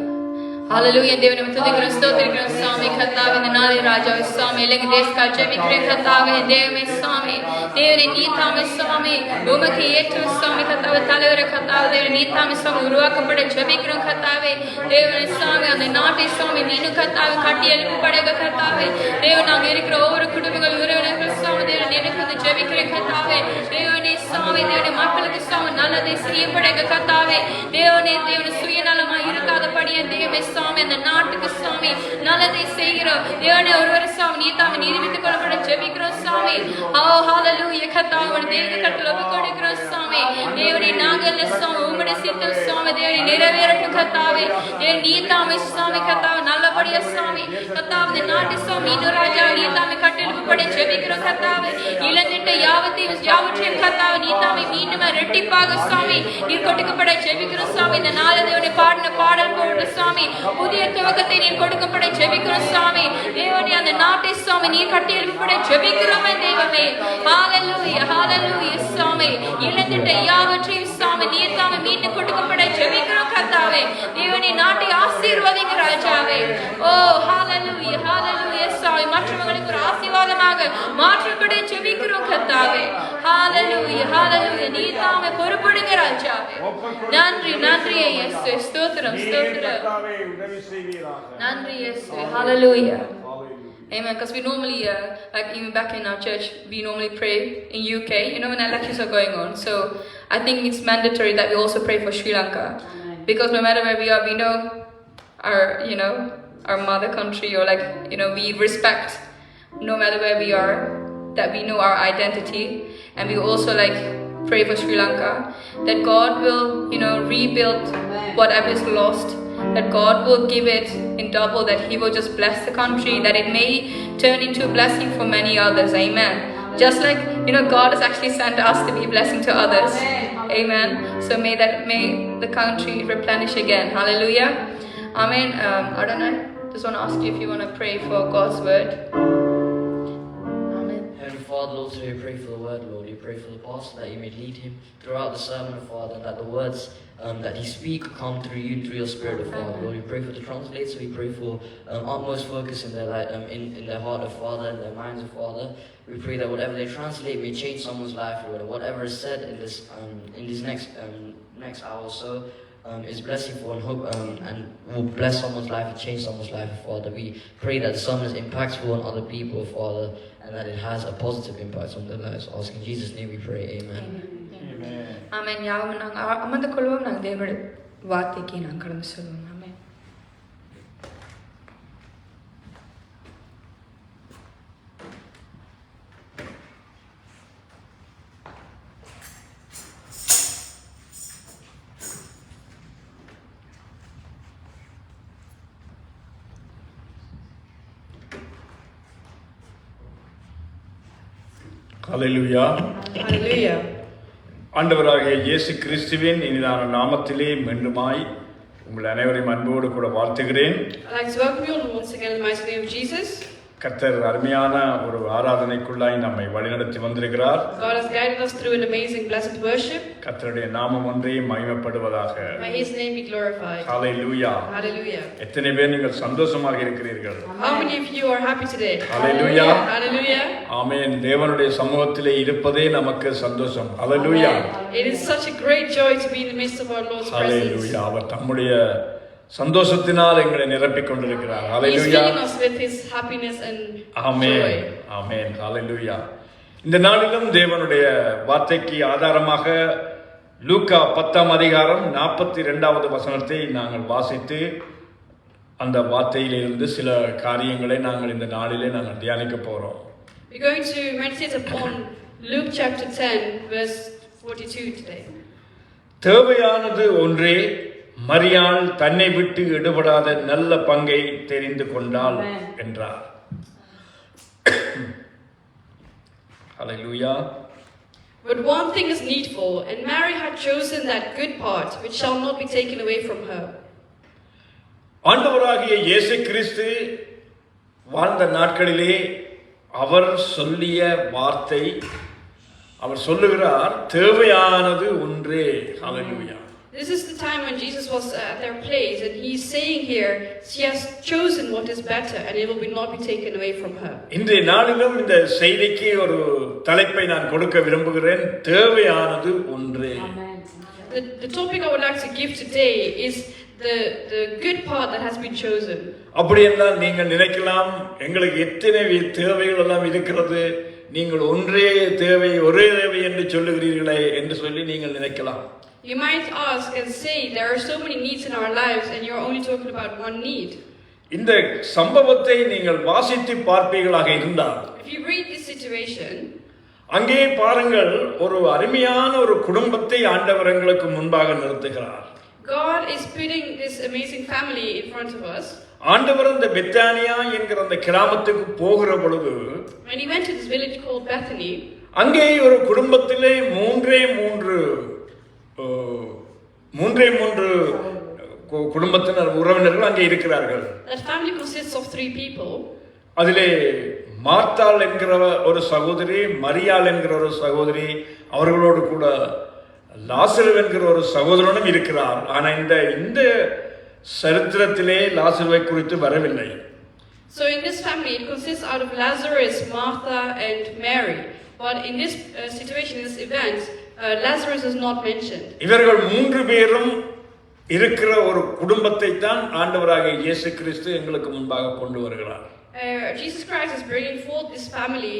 Hallelujah. தேவனை துதிக்கிறோம், ஸ்தோத்திரிக்கிறோம் சாமி. கர்த்தாவே, இந்த நாளில் ராஜாவே சாமி, இலங்கை தேசக்காக ஜெபிக்கிறேன் கர்த்தாவே. தேவமே சாமி, தேவனை நீ தாமே சாமி, உமக்கு ஏற்ற சாமி கர்த்தாவே, தலைவரை கர்த்தாவே, தேவனை நீ தாமே சாமி உருவாக்கப்பட ஜெபிக்கிறோம் கர்த்தாவே. தேவனை சாமி, அந்த நாட்டை சாமி மீண்டும் கர்த்தாவே கட்டி எழுப்பப்படக கர்த்தாவே. தேவன் நாங்கள் இருக்கிற ஒவ்வொரு குடும்பங்கள் உறவினர்கள் சாமி, தேவனை எனக்கு ஜெபிக்கிறேன் கர்த்தாவே. தேவனே சாமி, தேவனை மக்களுக்கு சாமி நல்லதை செய்யப்படக கர்த்தாவே. தேவனை சுயநலமாய் இருக்காதபடியே தேவமே சாமி, அந்த நாட்டுக்கு சாமி நல்லதை செய்கிறோம். தேவனே ஒருவர் சாமி நீ தாமே நிரூபித்துக் கொள்ளப்பட ஜெபிக்கிறோம் சாமி. ஓ ஹல்லேலூயா கர்த்தாவே, தேவ கட்டளை ஒப்புக்கொடுக்கிறோம் சாமி. தேவனே நாங்கள் சாமி உம்முடைய சித்தம் சாமி தேவனே நிறைவேறட்டும் கர்த்தாவே. தேவன் நீ தாமே சாமி கர்த்தாவே நல்லபடியா சாமி கர்த்தாவே இந்த நாட்டு சாமி இன்னொரு ராஜா நீ தாமே கட்டெழுப்பப்பட ஜெபிக்கிறோம் கர்த்தாவே. இழந்திட்ட யாவற்றையும் கர்த்தாவே நீ தாமே மீண்டும் இரட்டிப்பாக சாமி நீர் கொடுக்கப்பட ஜெபிக்கிறோம் சாமி. இந்த நாள தேவனை பாடின பாடல் போன்ற சாமி புதிய துவக்கத்தை நீர் கொடுக்கப்பட ஜெபிக்கிறோம் சாமி. தேவனே அந்த நாட்டை சாமி நீர் கட்டி எழுப்பப்பட ஜெபிக்கிறோம் தெய்வமே. ஹல்லேலூயா, ஹல்லேலூயா சாமி. இழந்திட்ட யாவற்றையும் சாமி நீர் தாமே மீண்டும் கொடுக்கப்பட ஜெபிக்கிறோம் கர்த்தாவே. தேவனே நாட்டை ஆசீர்வதிங்க ராஜாவே. ஓ ஹல்லேலூயா, ஹல்லேலூயா சாமி. மற்றவங்களுக்கு ஒரு ஆசீர்வாதமாக மாற்றப்பட ஜெபிக்கிறோம் கர்த்தாவே. ஹல்லேலூயா, ஹல்லேலூயா. நீ தாமே பொறுப்படுங்க ராஜாவே. நன்றி, நன்றி இயேசுவே. ஸ்தோத்திரம், ஸ்தோத்திரம். நன்றி இயேசுவே. ஹல்லேலூயா. Amen. Because we normally, like even back in our church, we normally pray in UK, when elections are going on. So I think it's mandatory that we also pray for Sri Lanka. Amen. Because no matter where we are, we know our mother country, or we respect no matter where we are, that we know our identity. And we also pray for Sri Lanka, that God will, rebuild whatever is lost. That God will give it in double, that He will just bless the country, that it may turn into a blessing for many others. Amen. Just like, God has actually sent us to be a blessing to others. Amen. So may the country replenish again. Hallelujah. Amen. Adonai, just want to ask you if you want to pray for God's word. Father, Lord, today we pray for the word, Lord. We pray for the pastor that you may lead him throughout the sermon, Father, and that the words that he speaks come through you, through your spirit, Father. Lord, we pray for the translators. We pray for utmost focus in their in their heart, of Father, in their minds, of Father. We pray that whatever they translate may change someone's life, Lord. Whatever is said in this next hour or so is blessing for and hope, and will bless someone's life and change someone's life, Father. We pray that the sermon is impactful on other people, Father, and that it has a positive impact on their lives. Ask in Jesus' name we pray. Amen. Amen. Amen. யாவும் நாங்கள் அமர்ந்து கொள்வோம். நாங்கள் தேவனுடைய வார்த்தைக்கு நாங்கள் கடந்து சொல்லுவோம். ஹல்லேலூயா. Hallelujah. ஆண்டவராகிய இயேசு கிறிஸ்துவின் இனிதான நாமத்திலே மீண்டுமாய் உங்கள் அனைவரையும் அன்போடு கூட வாழ்த்துகிறேன். I'd like to welcome you all once again in the mighty name of Jesus. கர்த்தர் அருமையான ஒரு ஆராதனைக்குள்ளாய் நம்மை வழிநடத்தி வந்திருக்கிறார். God has guided us through an amazing, blessed worship. கர்த்தருடைய நாமம் ஒன்றே மகிமைப்படுவதாக. May His name be glorified. Hallelujah. Hallelujah. எத்தனை பேர் நீங்கள் சந்தோஷமாக இருக்கிறீர்கள்? How many of you are happy today? Hallelujah. Hallelujah. ஆமென். தேவனுடைய சமூகத்திலே இருப்பதே நமக்கு சந்தோஷம். ஹல்லேலூயா. It is such a great joy to be in the midst of our Lord's presence. ஹல்லேலூயா. அவர் தம்முடைய சந்தோஷத்தினால் எங்களை நிரப்பிக் கொண்டிருக்கிறார். He is hallelujah. filling us with His happiness and amen. joy. ஆமென். ஹல்லேலூயா. இந்த நாளிலும் தேவனுடைய வார்த்தைக்கு ஆதாரமாக லூக்கா 10ஆம் அதிகாரம் 42வது வசனத்தை நாங்கள் வாசித்து அந்த வார்த்தையிலிருந்து சில காரியங்களை நாங்கள் இந்த நாளிலே நாங்கள் தியானிக்க போறோம். We're going to meditate upon Luke chapter 10 verse 42 today. தேவையானது ஒன்றே, மரியாள் தன்னை விட்டு எடுபடாத நல்ல பங்கை தெரிந்து கொண்டாள் என்றார். ஹல்லேலூயா. But one thing is needful, and Mary had chosen that good part which shall not be taken away from her. ஆண்டவராகிய இயேசு கிறிஸ்து வாழ்ந்த நாட்களிலே அவர் சொல்லிய வார்த்தை, அவர் சொல்லுகிறார் தேவையானது ஒன்றே. ஹல்லேலூயா. This is the time when Jesus was at their place, and He's saying here, she has chosen what is better, and it will not be taken away from her. இன்றைய நாளிலும் இந்த செய்திக்கு ஒரு தலைப்பை நான் கொடுக்க விரும்புகிறேன். தேவையானது ஒன்றே. The topic I would like to give today is the good part that has been chosen. அப்படி என்றால் நீங்கள் நினைக்கலாம், எங்களுக்கு எத்தனை தேவைகள் எல்லாம் இருக்கிறது, நீங்கள் ஒன்றே தேவை, ஒரே தேவை என்று சொல்லுகிறீர்களே என்று சொல்லி நீங்கள் நினைக்கலாம். You might ask and say there are so many needs in our lives, and you're only talking about one need. இந்த சம்பவத்தை நீங்கள் வாசித்து பார்ப்பீர்களாக இருந்தால், If you read this situation, அங்கே பாருங்கள், ஒரு அருமையான ஒரு குடும்பத்தை ஆண்டவர் எங்களுக்கு முன்பாக நிறுத்துகிறார். God is putting this amazing family in front of us. ஆண்டவர் இந்த பெத்தானியா என்கிற அந்த கிராமத்துக்கு போகிற பொழுது, When He went to this village called Bethany, அங்கே ஒரு குடும்பத்திலே மூன்றே மூன்று குடும்பத்தினர் உறவினர்கள் அங்கே இருக்கிறார்கள். that family consists of 3 people. அதிலே மார்த்தாள் என்கிற ஒரு சகோதரி, மரியாள் என்கிற ஒரு சகோதரி, அவர்களோடு கூட லாசரு என்கிற ஒரு சகோதரனும் இருக்கிறார். ஆனால் இந்த சரித்திரத்திலே லாசருவை குறித்து வரவில்லை. So in this family it consists out of Lazarus, Martha and Mary. But in this situation, in this event, Lazarus is not mentioned. இவர்கள் 3 பேரும் இருக்கிற ஒரு குடும்பத்தை தான் ஆண்டவராகிய இயேசு கிறிஸ்து எங்களுக்கு முன்பாக கொண்டு வருகிறார். Jesus Christ is bringing forth this family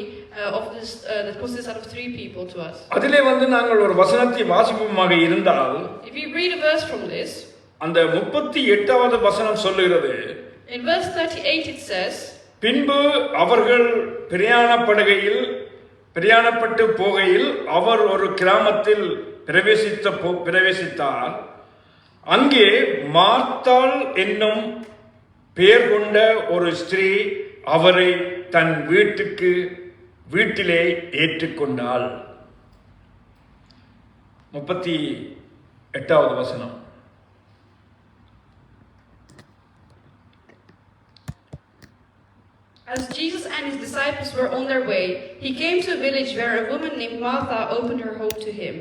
of this that consists out of 3 people to us. அதிலே நாங்கள் ஒரு வசனத்தை வாசிப்போமாக இருந்தால், If we read a verse from this, அந்த 38வது வசனம் சொல்லுகிறது, in verse 38 it says, பின்பு அவர்கள் பிரயாணப்பட்டு போகையில் அவர் ஒரு கிராமத்தில் பிரவேசித்தார். அங்கே மார்த்தாள் என்னும் பெயர் கொண்ட ஒரு ஸ்திரீ அவரை தன் வீட்டிலே ஏற்றுக்கொண்டாள். 38வது வசனம். As Jesus and His disciples were on their way, He came to a village where a woman named Martha opened her home to Him.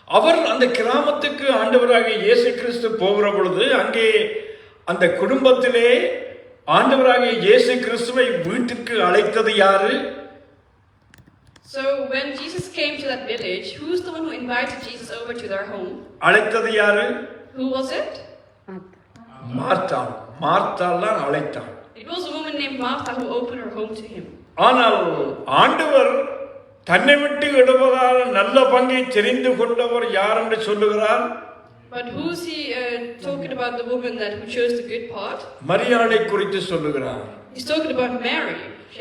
அவர் அந்த கிராமத்துக்கு ஆண்டவராகிய இயேசு கிறிஸ்து போகிற பொழுது அங்கே அந்த குடும்பத்திலே ஆண்டவராகிய இயேசு கிறிஸ்துவை வீட்டுக்கு அழைத்தது யாரு? So when Jesus came to that village, who's the one who invited Jesus over to their home? அழைத்தது யாரு? Who was it? மார்த்தாள். மார்த்தாள் தான் அழைத்தாள். It was a woman named Martha who opened her home to Him. ஆனால் ஆண்டவர் தன்னை விட்டு எடுப்பதால் நல்ல பங்கை தெரிந்து கொண்டவர் யார் என்று சொல்லுகிறார். But who's He talking about? The woman who chose the good part? மரியாளை குறித்து சொல்லுகிறார். He's talking about Mary.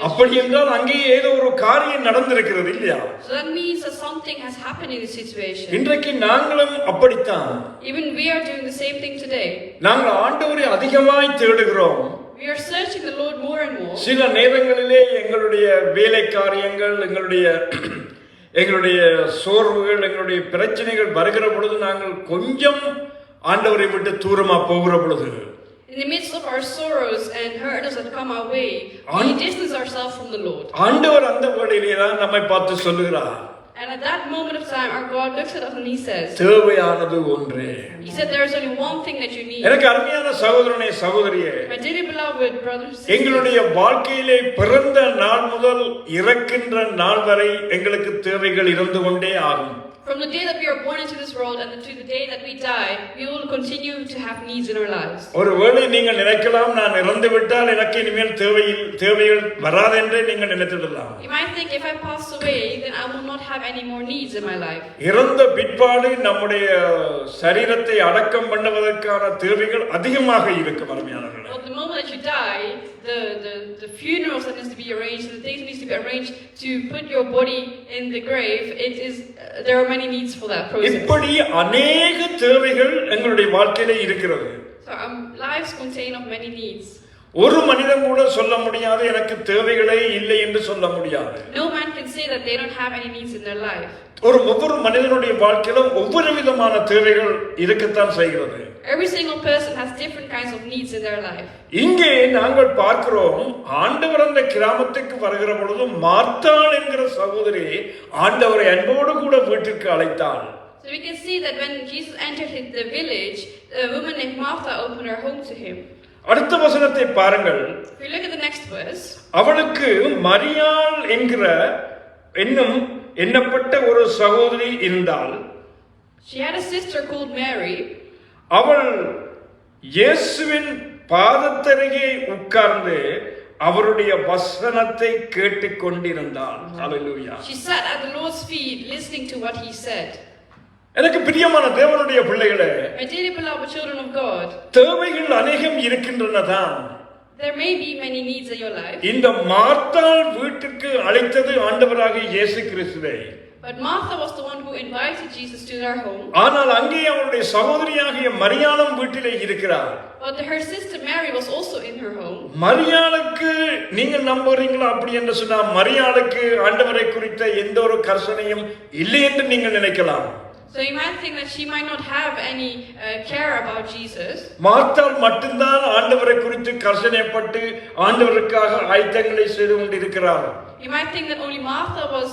அப்படி என்றால் அங்கே ஏதோ ஒரு காரியம் நடந்திருக்கிறது இல்லையா? So that means that something has happened in this situation. இன்றைக்கு நாங்களும் அப்படித்தான். Even we are doing the same thing today. நாங்கள் ஆண்டவரை அதிகமாய் தேடுகிறோம். We are searching the Lord more and more. சில நேரங்களிலே எங்களுடைய வேலை காரியங்கள், எங்களுடைய எங்களுடைய சோர்வுகள், எங்களுடைய பிரச்சனைகள் வருகிற பொழுது நாங்கள் கொஞ்சம் ஆண்டவரை விட்டு தூரமா போகிற பொழுது, In the midst of our sorrows and hurdles that come our way, we distance ourselves from the Lord. ஆண்டவர் அந்த வேளையிலே தான் நம்மை பார்த்து சொல்லுகிறார், And at that moment of time, our God looks at us and He says, தேவையானது ஒன்றே. He said, there is only one thing that you need. எனக்கு அருமையான சகோதரனே, சகோதரியே, My dearly beloved brothers and sisters, எங்களுடைய வாழ்க்கையிலே பிறந்த நாள் முதல் இறக்கின்ற நாள் வரை எங்களுக்கு தேவைகள் இருந்து கொண்டே ஆகும். from the day that we are born into this world and to the day that we die, we will continue to have needs in our lives. ஒருவேளை நீங்கள் நினைக்கலாம், நான் இறந்து விட்டால் எனக்கு இனிமேல் தேவைகள் வராதென்றே நீங்கள் நினைத்திடலாம். You might think, if I pass away, then I will not have any more needs in my life. இறந்த பிற்பாடு நம்முடைய சரீரத்தை அடக்கம் பண்ணுவதற்கான தேவைகள் அதிகமாக இருக்கும். அருமையானவர்களே, But the moment that you die, the funerals that needs to be arranged, the things that needs to be arranged to put your body in the grave, there are many needs for that process. இப்படி அநேக தேவைகள் எங்களுடைய வாழ்க்கையிலே இருக்கிறது. So our lives contain of many needs. ஒரு மனிதன் கூட சொல்ல முடியாது எனக்கு தேவைகளே இல்லை என்று சொல்ல முடியாது. No man can say that they don't have any needs in their life. ஒவ்வொரு மனிதனுடைய வாழ்க்கையிலும் ஒவ்வொரு விதமான தேவைகள் இருக்கத்தான் செய்கிறது. Every single person has different kinds of needs in their life. இங்கே நாங்கள் பார்க்கிறோம், ஆண்டவர் அந்த கிராமத்துக்கு வருகிற பொழுது மார்த்தாள் என்கிற சகோதரி ஆண்டவரை அன்போடு கூட வீட்டிற்கு அழைத்தாள். So we can see that when Jesus entered the village, a woman named Martha opened her home to him. அடுத்த வசனத்தை பாருங்கள். If you look at the next verse, அவளுக்கு மரியாள் என்கிற எண்ணப்பட்ட ஒரு சகோதரி இருந்தாள். she had a sister called Mary. அவள் இயேசுவின் பாதத்தருகே உட்கார்ந்து அவருடைய வசனத்தை கேட்டுக்கொண்டிருந்தாள். ஹல்லேலூயா. She sat at the Lord's feet listening to what he said. எனக்கு பிரியமான தேவனுடைய பிள்ளைகளே, My dearly beloved children of God, தேவைகள் அநேகம் இருக்கின்றனதான். there may be many needs in your life. இந்த மார்த்தாள் வீட்டுக்கு அழைத்தது ஆண்டவராகிய இயேசு கிறிஸ்துவை. But Martha was the one who invited Jesus to their home. ஆனால் அங்கே அவளுடைய சகோதரியாகிய மரியாளும் வீட்டிலே இருக்கிறார். But her sister Mary was also in her home. மரியாளுக்கு நீங்கள் நம்புறீங்களா? அப்படி என்று சொன்னா மரியாளுக்கு ஆண்டவரை குறித்த எந்த ஒரு கர்சனையும் இல்லை என்று நீங்கள் நினைக்கலாம். So you might think that she might not have any care about Jesus. மார்த்தாள் மட்டும்தான் ஆண்டவரை குறித்து கர்சனைப்பட்டு ஆண்டவருக்காக ஆயத்தங்களை செய்து கொண்டிருக்கிறார். You might think that only Martha was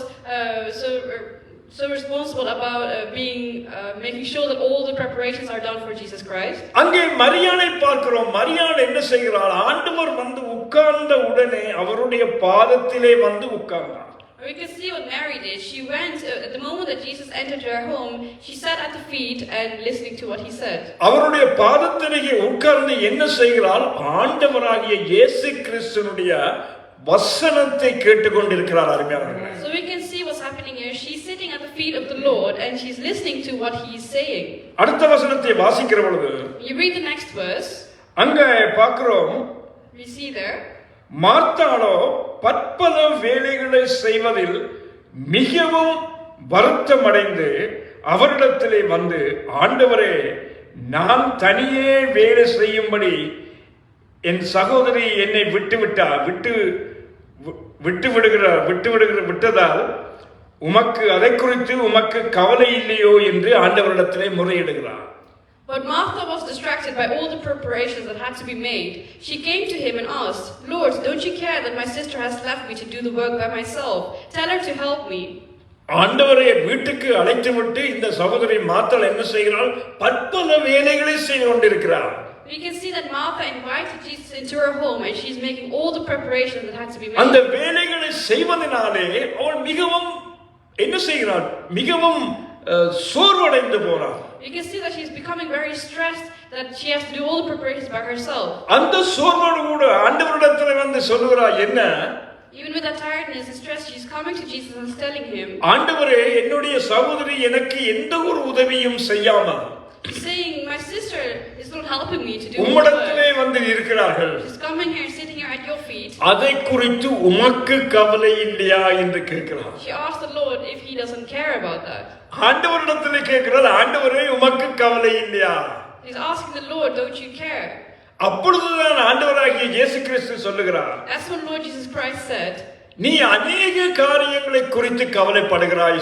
so responsible about making sure that all the preparations are done for Jesus Christ. அங்கே மரியாளை பார்க்கிறோம். மரியாள் என்ன செய்கிறாள்? ஆண்டவர் வந்து உட்கார்ந்த உடனே அவருடைய பாதத்திலே வந்து உட்கார்ந்தார். We can see what Mary did. She went at the moment that Jesus entered her home. She sat at the feet and listening to what he said. அவருடைய பாதத்திலே உட்கார்ந்து என்ன செய்கிறாள்? ஆண்டவராகிய இயேசு கிறிஸ்துவினுடைய வசனத்தை கேட்டுக்கொண்டிருக்கிறார். அருமையானவர்களே, So we can see what's happening here. She's sitting at the feet of the Lord and she's listening to what he's saying. அடுத்த வசனத்தை வாசிக்கிற பொழுது You read the next verse. அங்க பார்க்கிறோம், We see there. மார்த்தாளோ பற்பல வேலைகளை செய்வதில் மிகவும் வருத்தமடைந்து அவரிடத்திலே வந்து, ஆண்டவரே, நான் தனியே வேலை செய்யும்படி என் சகோதரி என்னை விட்டதால் உமக்கு அதை குறித்து உமக்கு கவலை இல்லையோ என்று ஆண்டவரிடத்திலே முறையிடுகிறார். But Martha was distracted by all the preparations that had to be made. She came to him and asked, Lord, don't you care that my sister has left me to do the work by myself? Tell her to help me. ஆண்டவரை வீட்டுக்கு அழைத்து விட்டு இந்த சகோதரி மார்த்தாள் என்ன செய்கிறாள்? பற்பல வேலைகளை செய்து கொண்டிருக்கிறார். We can see that Martha invited Jesus into her home and she's making all the preparations that had to be made. அந்த வேலைகளை செய்வதனாலே அவள் மிகவும் என்ன செய்கிறாள்? மிகவும் சோர்வடைந்து போறாள். You can see that she's becoming very stressed, that she has to do all the preparations by herself. அந்த சோர்வோடு கூட ஆண்டவரிடத்தில் வந்து சொல்லுகிறாள், என்ன? Even with that tiredness and stress, she's coming to Jesus and telling him, ஆண்டவரே, என்னுடைய சகோதரி எனக்கு எந்த ஒரு உதவியும் செய்யாமல் saying, my sister is not helping me to do உம்மிடத்திலே the work. வந்து இருக்கிறார்கள். She's coming here, sitting here at your feet. அதை குறித்து உமக்கு கவலை இல்லையா என்று கேட்கிறார். She asked the Lord if he doesn't care about that. ஆண்டவரிடத்திலே கேட்கிறார், ஆண்டவரே, உமக்கு கவலை இல்லையா? He's asking the Lord, don't you care? அப்பொழுதுதான் ஆண்டவராகிய இயேசு கிறிஸ்து சொல்லுகிறார், That's when Lord Jesus Christ said, நீ அநேக காரியங்களை குறித்து கவலைப்படுகிறாய்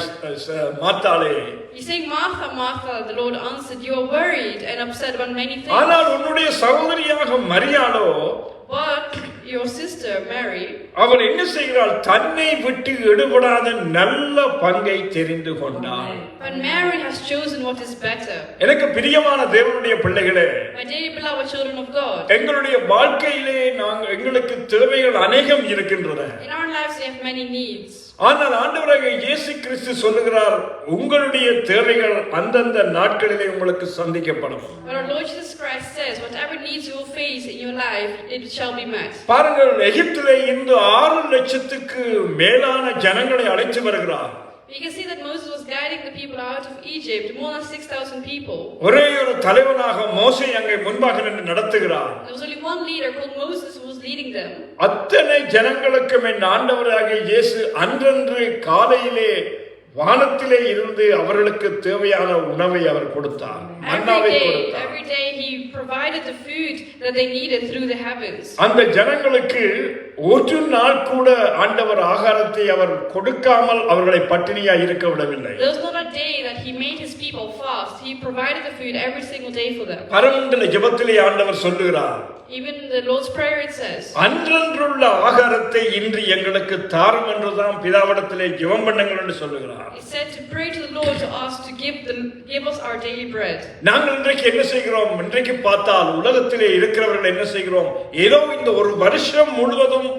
மாத்தாளே. He's saying, Martha, Martha, the Lord answered, you are worried and upset about many things. ஆனால் உன்னுடைய சகோதரியாக மரியாளோ, But your sister, Mary, அவள் என்ன செய்கிறாள்? தன்னை விட்டு எடுபடாத நல்ல பங்கை தெரிந்து கொண்டாள். but Mary has chosen what is better. எனக்கு பிரியமான தேவனுடைய பிள்ளைகளே, My dearly beloved children of God, எங்களுடைய வாழ்க்கையிலே எங்களுக்கு தேவைகள் அநேகம் இருக்கின்றன. in our lives we have many needs. ஆனால் ஆண்டவராகிய இயேசு கிறிஸ்து சொல்லுகிறார், உங்களுடைய தேவைகள் அந்தந்த நாட்களிலே உங்களுக்கு சந்திக்கப்படும். But our Lord Jesus Christ says, whatever needs you will face in your life, it shall be met. பாருங்கள், எகிப்திலே இருந்து 6 லட்சத்துக்கு மேலான ஜனங்களை அழைத்து வருகிறார். We can see that Moses was guiding the people out of Egypt, more than 6,000 people. ஒரே ஒரு தலைவனாக மோசே அங்கே முன்பாக நின்று நடத்துகிறார். There was only one leader called Moses who was leading them. அத்தனை ஜனங்களுக்கு என் ஆண்டவராகிய இயேசு அன்றன்று காலையிலே வானத்திலே இருந்து அவர்களுக்கு தேவையான உணவை அவர் கொடுத்தார், மன்னாவை கொடுத்தார். Every day he provided the food that they needed through the heavens. அந்த ஜனங்களுக்கு ஒரு நாள் கூட ஆண்டவர் ஆகாரத்தை அவர் கொடுக்காமல் அவர்களை பட்டினியாய் இருக்க விடவில்லை. There was not a day that he made his people fast. He provided the food every single day for them. பரமண்டல ஜெபத்திலே ஆண்டவர் சொல்லுகிறார், Even in the Lord's Prayer it says, அன்றன்றுள்ள ஆகாரத்தை இன்று எங்களுக்கு தாரும் என்றுதான் பிதாவிடத்திலே ஜெபம் பண்ணுங்கள் என்று சொல்லுகிறார். He said to pray to the Lord to ask to give us our daily bread. நாங்கள் இன்றைக்கு என்ன செய்கிறோம்? இன்றைக்கு பார்த்தால் உலகத்திலே இருக்கிறவர்கள் என்ன செய்கிறோம்? ஏதோ இந்த ஒரு வருஷம் முழுவதும்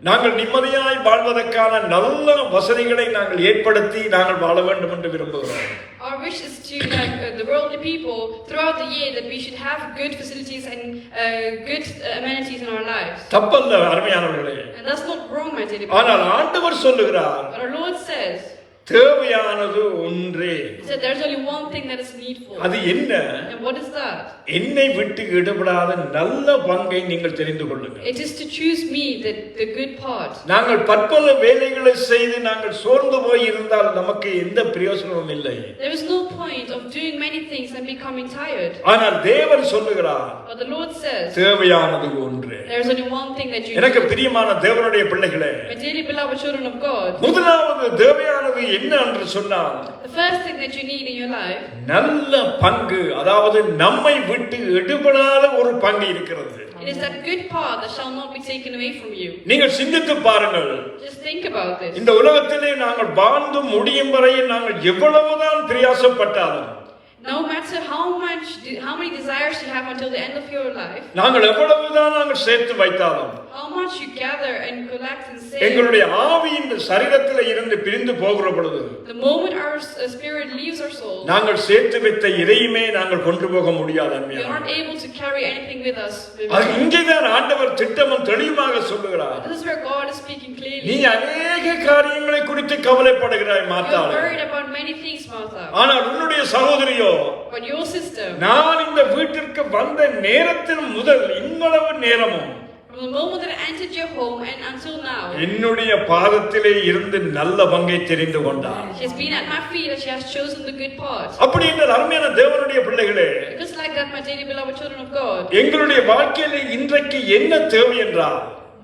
நாங்கள் நிம்மதியாய் வாழ்வதற்கான நல்ல வசதிகளை நாங்கள் ஏற்படுத்தி நாங்கள் வாழ வேண்டும் என்று விரும்புகிறோம். Our wish is to, like the worldly people, throughout the year that we should have good facilities and good amenities in our lives. தப்பல்ல அருமையானவர்களே. And that's not wrong, my dear ஆனால் beloved. ஆண்டவர் சொல்லுகிறார், But our Lord says, தேவையானது ஒன்றே. He said there's only one thing that is needful. அது என்ன? And what is that? என்னை விட்டு எடுபடாத நல்ல பங்கை நீங்கள் தெரிந்து கொள்ளுங்கள். It is to choose me, the good part. நாங்கள் பற்பல வேலைகளை செய்து நாங்கள் சோர்ந்து போய் இருந்தால் நமக்கு எந்த பிரயோஜனமும் இல்லை. There is no point of doing many things and becoming tired. ஆனால் தேவன் சொல்லுகிறார், But the Lord says, தேவையானது ஒன்றே. there is only one thing that you எனக்கு need. பிரியமான தேவனுடைய பிள்ளைகளே, My dearly beloved children of God, முதலாவது தேவையானது என்ன என்று சொன்னால், the first thing that you need in your life, நல்ல பங்கு, அதாவது நம்மை விட்டு எடுபடாத ஒரு பங்கு இருக்கிறது. it is that good part that shall not be taken away from you. நீங்கள் சிந்தித்து பாருங்கள். Just think about this. இந்த உலகத்திலே நாங்கள் வாழ்ந்து முடியும் வரையில் நாங்கள் எவ்வளவுதான் பிரயாசப்பட்டாலும், No matter how many desires you have until the end of your life, நாங்கள் எவ்வளவுதான் நாங்கள் சேர்த்து வைத்தாலும், how much you gather and collect and save, எங்களுடைய ஆவி இந்த சரீரத்திலே இருந்து பிரிந்து போகிற பொழுது, the moment our spirit leaves our soul, நாங்கள் சேர்த்து வைத்த எதையுமே நாங்கள் கொண்டு போக முடியாது. we are not able to carry anything with us. இங்கேதான் ஆண்டவர் திட்டமும் தெளிவாக சொல்லுகிறார். This is where God is speaking clearly. நீ அநேக காரியங்களை குறித்து கவலைப்படுகிறாய் You are மாத்தாளே, worried about many things, Martha. ஆனால் உன்னுடைய சகோதரியோ, But your sister, நான் இந்த வீட்டிற்கு வந்த நேரத்தில் முதல் இவ்வளவு நேரமும் from the moment that I entered your home and until now, என்னுடைய பாதத்திலே இருந்து நல்ல பங்கை தெரிந்து கொண்டார். she has been at my feet and she has chosen the good part. அப்படி என்ற அருமையான தேவனுடைய பிள்ளைகளே, Just like that, my dearly beloved children of God, எங்களுடைய வாழ்க்கையிலே இன்றைக்கு என்ன தேவை என்றால்,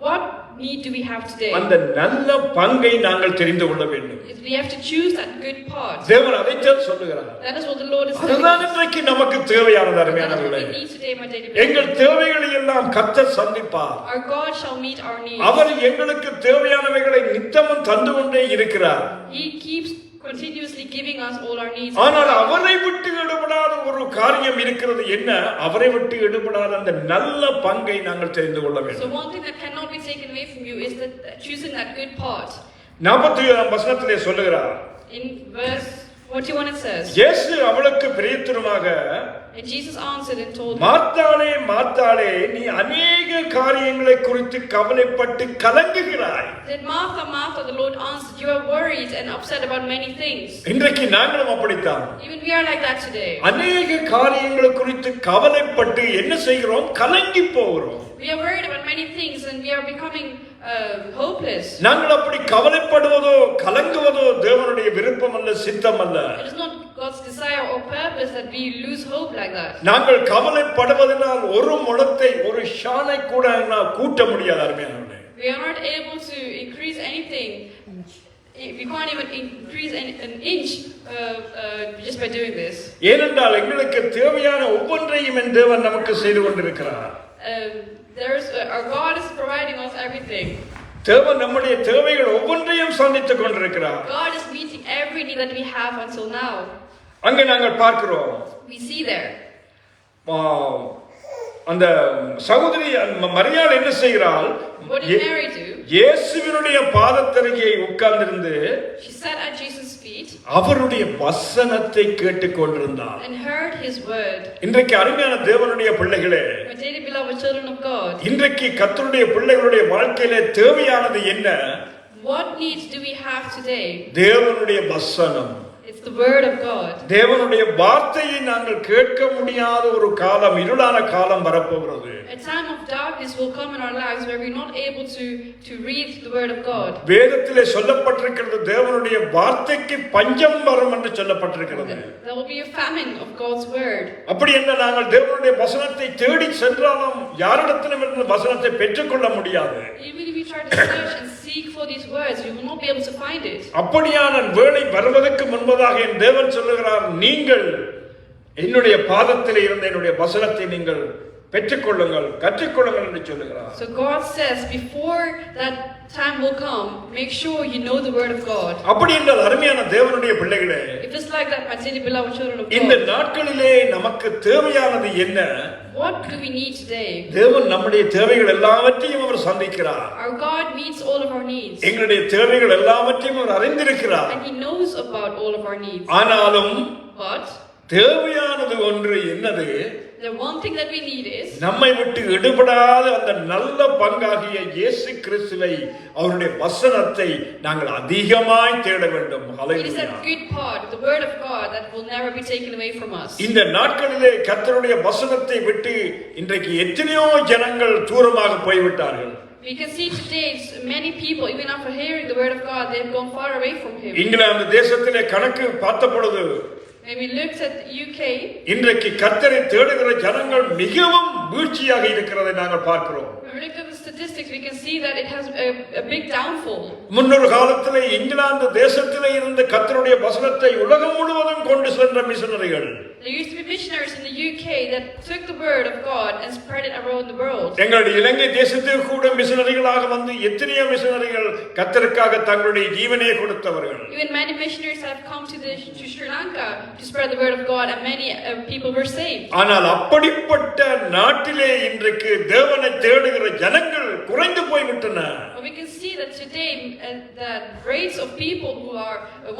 what need do we have today? அந்த நல்ல பங்கை நாங்கள் தெரிந்து கொள்ள வேண்டும். We have to choose that good part. தேவன் அதைத்தான் சொல்லுகிறார். That is what the Lord is telling அதுதான் us. இன்றைக்கு நமக்கு தேவையானது That is அருமையானவர்களே. what we need today, my dearly எங்கள் beloved. தேவைகளை எல்லாம் கர்த்தர் சந்திப்பார். Our God shall meet our needs. அவர் எங்களுக்கு தேவையானவைகளை நித்தமும் தந்து கொண்டே இருக்கிறார். He keeps continuously giving us all our needs. ஆனால் அவரை விட்டு எடுபடாத ஒரு காரியம் இருக்கிறது. என்ன? அவரை விட்டு எடுபடாத அந்த நல்ல பங்கை நாங்கள் தெரிந்து கொள்ள So வேண்டும். one thing that cannot be taken away from you is that choosing that good part. 47 வசனத்திலே சொல்லுகிறார், In verse 41 it says, இயேசு அவளுக்கு பிரதித்திரமாக, and Jesus answered and told her, மார்த்தாளே மார்த்தாளே, நீ அநேக காரியங்களை குறித்து கவலைப்பட்டு கலங்குகிறாய். Then Martha, Martha, the Lord answered, you are worried and upset about many things. இன்றைக்கு நாங்களும் அப்படித்தான். Even we are like that today. அநேக காரியங்களை குறித்து கவலைப்பட்டு என்ன செய்கிறோம்? கலங்கி போகிறோம். We are worried about many things and we are becoming hopeless. நாங்கள் அப்படி கவலைப்படுவதோ கலங்குவதோ தேவனுடைய விருப்பம் அல்ல, சித்தம் அல்ல. It is not God's desire or purpose that we lose hope like that. நாங்கள் கவலைப்படுவதனால் ஒரு முழத்தை ஒரு ஷானை கூட என்னால் கூட்ட முடியாது அருமையானவர்களே. We We are not able to increase anything. We can't even increase an inch just by doing this. ஏனென்றால் எங்களுக்கு தேவையான ஒவ்வொன்றையும் என் தேவன் நமக்கு செய்து கொண்டிருக்கிறார். Our God is providing us everything. தேவன் நம்முடைய தேவைகள் ஒவ்வொன்றையும் சந்தித்துக் கொண்டிருக்கிறார். God is meeting every need that we have until now. அங்கே நாங்கள் பார்க்கிறோம். We see there. அந்த சகோதரி மரியாள் என்ன செய்கிறாள்? What did Mary do? இயேசுவினுடைய பாதத்தருகே உட்கார்ந்திருந்து She sat at Jesus' feet அவருடைய வசனத்தை கேட்டுக்கொண்டிருந்தாள். and heard his word. இன்றைக்கு அருமையான தேவனுடைய பிள்ளைகளே, My dearly beloved children of God, இன்றைக்கு கர்த்தருடைய பிள்ளைகளுடைய வாழ்க்கையிலே தேவையானது என்ன? what needs do we have today? தேவனுடைய வசனம். It's the word of God. தேவனுடைய வார்த்தையை நாங்கள் கேட்க முடியாத ஒரு காலம், இருளான காலம் வரப்போகிறது. A time of darkness will come in our lives where we're not able to read the word of God. வேதத்திலே சொல்லப்பட்டிருக்கிறது தேவனுடைய வார்த்தைக்கு பஞ்சம் வரும் என்று சொல்லப்பட்டிருக்கிறது. There will be a famine of God's word. அப்படி என்ன நாங்கள் தேவனுடைய வசனத்தை தேடி சென்றாலும் யாரிடத்திலும் இருந்து வசனத்தை பெற்றுக்கொள்ள முடியாது. Even if you try to search and seek for these words, you will not be able to find it. அப்படியான வேளை வருவதற்கு முன்பதாக என் தேவன் சொல்லுகிறார், நீங்கள் என்னுடைய பாதத்தில் இருந்த என்னுடைய வசனத்தை நீங்கள் பெற்றுக்கொள்ளுங்கள், கற்றுக்கொள்ளுங்கள் என்று சொல்லுகிறார். So God says, before that time will come, make sure you know the word of God. அப்படி என்றால் அருமையான தேவனுடைய பிள்ளைகளே, If it's like that, my dearly beloved children of இந்த God, நாட்களிலே நமக்கு தேவையானது என்ன? what do we need today? தேவன் நம்முடைய தேவைகள் எல்லாவற்றையும் அவர் சந்திக்கிறார். Our God meets all of our needs. எங்களுடைய தேவைகள் எல்லாவற்றையும் அவர் அறிந்திருக்கிறார். And He knows about all of our needs. ஆனாலும் But தேவையானது ஒன்று என்னது? the one thing that we need is நம்மை விட்டு எடுபடாத அந்த நல்ல பங்காகிய இயேசு கிறிஸ்துவை, அவருடைய வசனத்தை நாங்கள் அதிகமாய் தேட வேண்டும். it is hallelujah. that good part, the word of God, that will never be taken away from us. இந்த நாட்களிலே கர்த்தருடைய வசனத்தை விட்டு இன்றைக்கு எத்தனையோ ஜனங்கள் தூரமாக போய்விட்டார்கள். We can see today many people, even after hearing the word of God, they have gone far away from Him. England தேசத்திலே கணக்கு பார்த்த பொழுது When we looked at UK, இன்றைக்கு கர்த்தரை தேடுகிற ஜனங்கள் மிகவும் வீழ்ச்சியாக இருக்கிறதை நாங்கள் பார்க்கிறோம். when we looked at the statistics, we can see that it has a big downfall. முன்னொரு காலத்திலே இங்கிலாந்து தேசத்திலே இருந்து கர்த்தருடைய வசனத்தை உலகம் முழுவதும் கொண்டு சென்ற மிஷனரிகள், There used to be missionaries in the UK that took the word of God and spread it around the world. எங்களுடைய இலங்கை தேசத்தில் கூட மிஷனரிகளாக வந்து எத்தனையோ மிஷனரிகள் கர்த்தருக்காக தங்களுடைய ஜீவனையை கொடுத்தவர்கள். Even many missionaries have come to Sri Lanka to spread the word of God, and many people were saved. ஆனால் அப்படிப்பட்ட நாட்டிலே இன்றைக்கு தேவனை தேடுகிற ஜனங்கள் குறைந்து போய்விட்டன. But we can see that today the rates of people who